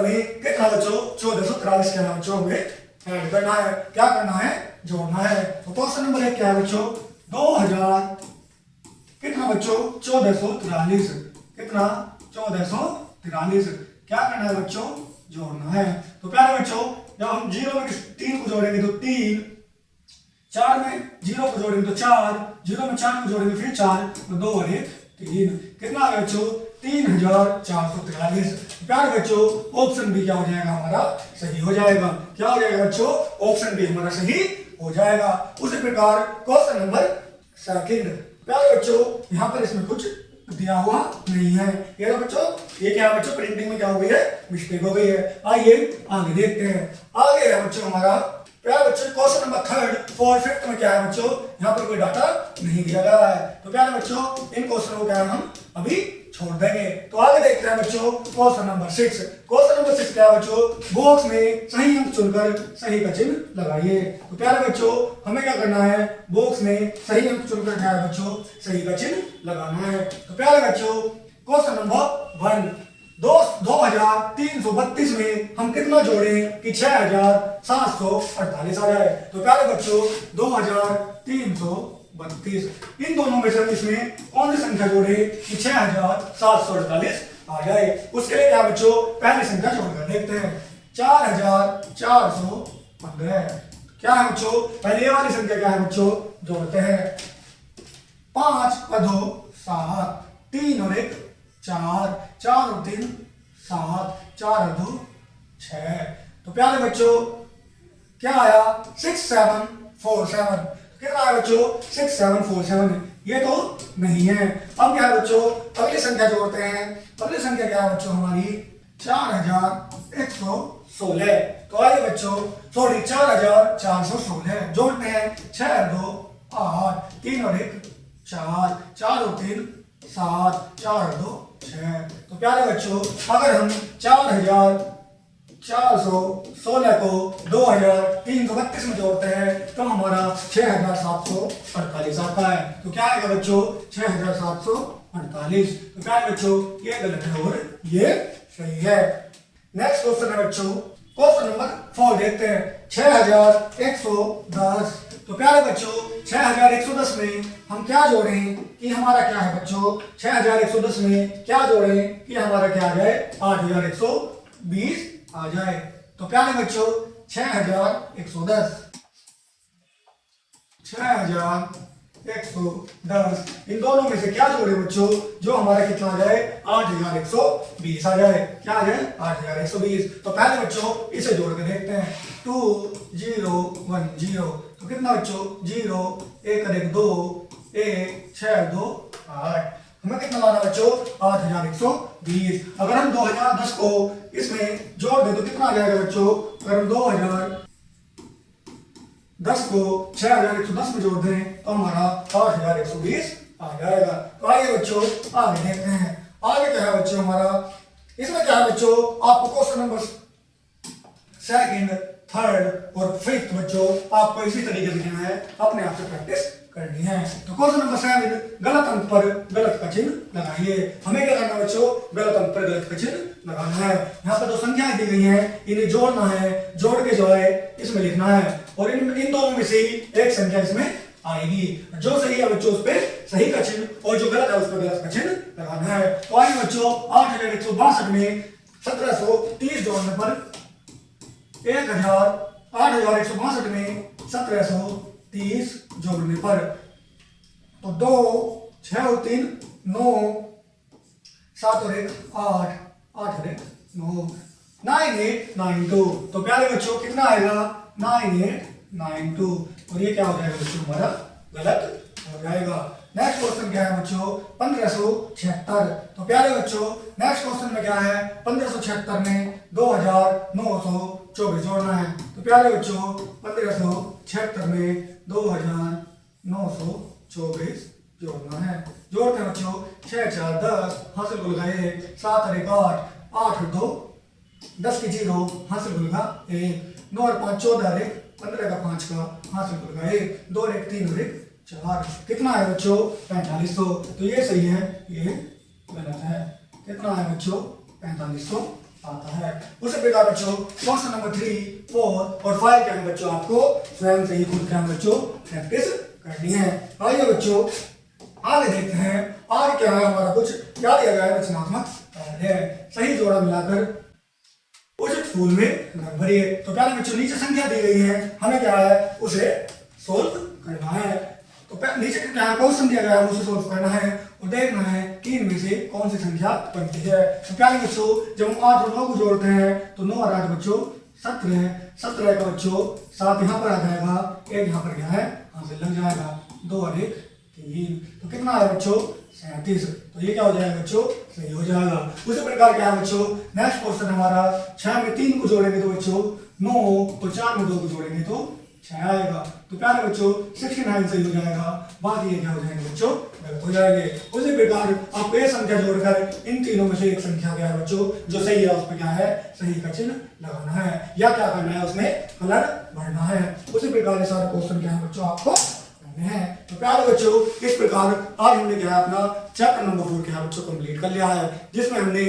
में कितना बच्चों 1443 क्या है बच्चों हमें ऐड करना है, क्या करना है, जोड़ना है। तो क्वेश्चन नंबर 1 क्या है बच्चों, 2000 कितना बच्चों 1443, कितना 1443 क्या करना है बच्चों, जोड़ना है। तो प्यारे बच्चों जब हम 0 में 3 को जोड़ेंगे तो 3, 4 में 0 को जोड़ेंगे तो 4, 0 में 4 को जोड़ेंगे फिर 4, तो 2 और 1 3, कितना है बच्चों 3,443। प्यारे बच्चों ऑप्शन बी क्या हो जाएगा हमारा, सही हो जाएगा। क्या हो जाएगा बच्चों, ऑप्शन बी हमारा सही हो जाएगा। उसी प्रकार क्वेश्चन नंबर 2, प्यारे बच्चों यहाँ पर इसमें कुछ दिया हुआ नहीं है। ये बच्चों ये क्या है बच्चों, प्रिंटिंग में क्या हो गई है, मिस्टेक हो गई है। आइए आगे देखते हैं। आगे है बच्चों हमारा प्यारे बच्चों क्वेश्चन नंबर 3, 4, 5 में क्या है बच्चों, यहाँ पर कोई डाटा नहीं दिया गया है। तो प्यारे बच्चों इन क्वेश्चनों को क्या है हम अभी छोड़ देंगे। तो आगे देखते हैं बच्चों क्वेश्चन नंबर 6। क्वेश्चन नंबर 6 क्या है बच्चों, बॉक्स में सही अंक चुनकर सही का चिन्ह लगाइए। तो प्यारे बच्चों हमें क्या करना है, बॉक्स में सही अंक चुनकर क्या है बच्चों, सही का चिन्ह लगाना है। तो प्यारे बच्चों क्वेश्चन नंबर 1, 2332 में हम कितना जोड़ें कि 6748 आ जाए। तो प्यारे बच्चों 2332 इन दोनों में से इसमें कौन सी संख्या जोड़े कि 6748 आ जाए। उसके लिए क्या बच्चों पहली संख्या जोड़कर देखते हैं, 4415 क्या है बच्चों, पहले ये वाली संख्या क्या है बच्चों, जोड़ते हैं 5 और 2 7, 3 और 1 4, 4 और 3 7, 4 और 2 6। तो प्यारे बच्चों क्या आया 6747, कितना है बच्चों 6747, ये तो नहीं है। अब क्या है बच्चों अगली संख्या जोड़ते हैं। अगली संख्या क्या है बच्चों हमारी 4116। तो आइए बच्चों 4416 जोड़ते हैं, 6 और 2 8, 3 और 1 4, 4 और 3 7, 4 और 2 6। तो प्यारे बच्चों अगर हम 4416 को 2332 में जोड़ते हैं तो हमारा 6748 आता है। तो क्या आएगा बच्चों 6748। तो प्यारे बच्चों ये गलत है और ये सही है। नेक्स्ट क्वेश्चन है बच्चों क्वेश्चन नंबर 4 देखते हैं, 6110। तो प्यारे बच्चों 6110 में हम क्या जोड़ें कि हमारा क्या है बच्चों, 6110 में क्या जोड़ें कि हमारा क्या आ जाए 8120 आ जाए। तो प्यारे बच्चों 6110 इन दोनों में से क्या जोड़े बच्चों, जो हमारा कितना आ जाए 8120 आ जाए। क्या आ जाए 8120। तो पहले बच्चों इसे जोड़ के देखते हैं, 2010। तो कितना बच्चों 0 1 और 1 2 1 6 2 8, हमें कितना लाना बच्चों 8120। अगर हम 2010 को इसमें जोड़ दें तो कितना आ जाएगा बच्चों, अगर हम 2010 को 6110 में जोड़ दें तो हमारा 8120 आ जाएगा। तो आइए बच्चों आगे देखते हैं। आगे क्या है बच्चों हमारा, इसमें क्या है बच्चों आपको क्वेश्चन नंबर 2, 3 और 5 बच्चं आपको इसी तरीके से देना है, अपने आप से प्रैक्टिस करनी है। तो क्वेश्चन नंबर 7, गलत अंक पर गलत का चिन्ह लगाइए। हमें क्या करना है बच्चों, गलत अंक पर गलत का चिन्ह लगाना है। यहाँ पर जो संख्याएं दी गई हैं इन्हें जोड़ना है, जोड़ के जो है इसमें लिखना है और इन दोनों में से ही एक संख्या इसमें आएगी। जो सही है बच्चों उस पे सही का चिन्ह और जो गलत है उस पर गलत का चिन्ह लगाना है। तो आइए बच्चों 8162 में 1730 जोड़ने पर 8162 में 1730 जोड़ने पर तो 2 6 और 3 9 7 और 1 8 8 और 1 9 9892। तो प्यारे बच्चों कितना आएगा 9892 और ये क्या हो जाएगा बच्चों हमारा गलत हो जाएगा। नेक्स्ट क्वेश्चन क्या है बच्चों 1576। तो प्यारे बच्चों नेक्स्ट क्वेश्चन में क्या है 1576 में 2924 जोड़ना है। तो प्यारे बच्चों 1576 में 2924 जोड़ना है। जोड़ते हैं बच्चों 6 4 10 हासिल को लगाए 7 और 1 8 8 और 2 10 की 0 हासिल को लगा 1 9 और 5 14 और 1 15 का 5 का हासिल को लगा 1 2 और 1 3 और 1 4। कितना है बच्चों 4500। तो ये सही है ये गलत है। कितना है बच्चों 4500 आता है। उसी प्रकार बच्चों क्वेश्चन नंबर 3 4 और 5 क्या है बच्चों आपको स्वयं से ही खुद क्या है बच्चों प्रैक्टिस करनी है। आइए बच्चों आगे देखते हैं आगे क्या है हमारा कुछ क्या दिया गया है रचनात्मक कार्य। सही जोड़ा मिलाकर उचित फूल में रंग भरिए। तो प्यारे बच्चों नीचे संख्या दी गई है हमें क्या है उसे सोल्व करना है। तो नीचे क्या है क्वेश्चन दिया गया है उसे सोल्व करना है और देखना है कि इनमें से कौन सी संख्या बनती है। तो प्यारे बच्चों जब हम 8 और 9 को जोड़ते हैं तो 9 और 8 बच्चों 17 17 का बच्चों 7 यहाँ पर आ जाएगा 1 यहाँ पर क्या है हासिल लग जाएगा 2 और 1 3। तो कितना है बच्चों 37। तो ये क्या हो जाएगा बच्चों सही हो जाएगा। उसी प्रकार क्या है बच्चों नेक्स्ट क्वेश्चन हमारा 6 में 3 को जोड़ेंगे तो बच्चों 9 और 4 में 2 को जोड़ेंगे तो 6 आएगा। तो प्यारे बच्चों 69 सही हो जाएगा। बाकी ये क्या हो जाएंगे बच्चों गलत हो जाएंगे। उसी प्रकार आप ये संख्या जोड़कर इन तीनों में से एक संख्या क्या है बच्चों जो सही है उस पर क्या है सही का चिन्ह लगाना है या क्या करना है उसमें कलर भरना है। उसी प्रकार ये सारे क्वेश्चन क्या है बच्चों आपको है। तो प्यारे बच्चों इस प्रकार आज हमने क्या है अपना चैप्टर नंबर 4 क्या है बच्चों कंप्लीट कर लिया है जिसमें हमने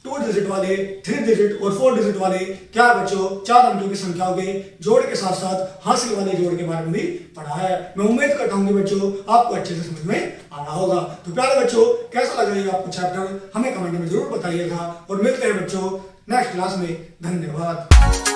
2 डिजिट वाले 3 डिजिट और 4 डिजिट वाले क्या है बच्चों 4 अंकों की संख्याओं के जोड़ के साथ साथ हासिल वाले जोड़ के बारे में भी पढ़ा है। मैं उम्मीद करता हूँ कि बच्चों आपको अच्छे से समझ में आ रहा होगा। तो प्यारे बच्चों कैसा लग रहा है आपको चैप्टर हमें कमेंट में जरूर बताइएगा और मिलते हैं बच्चों नेक्स्ट क्लास में। धन्यवाद।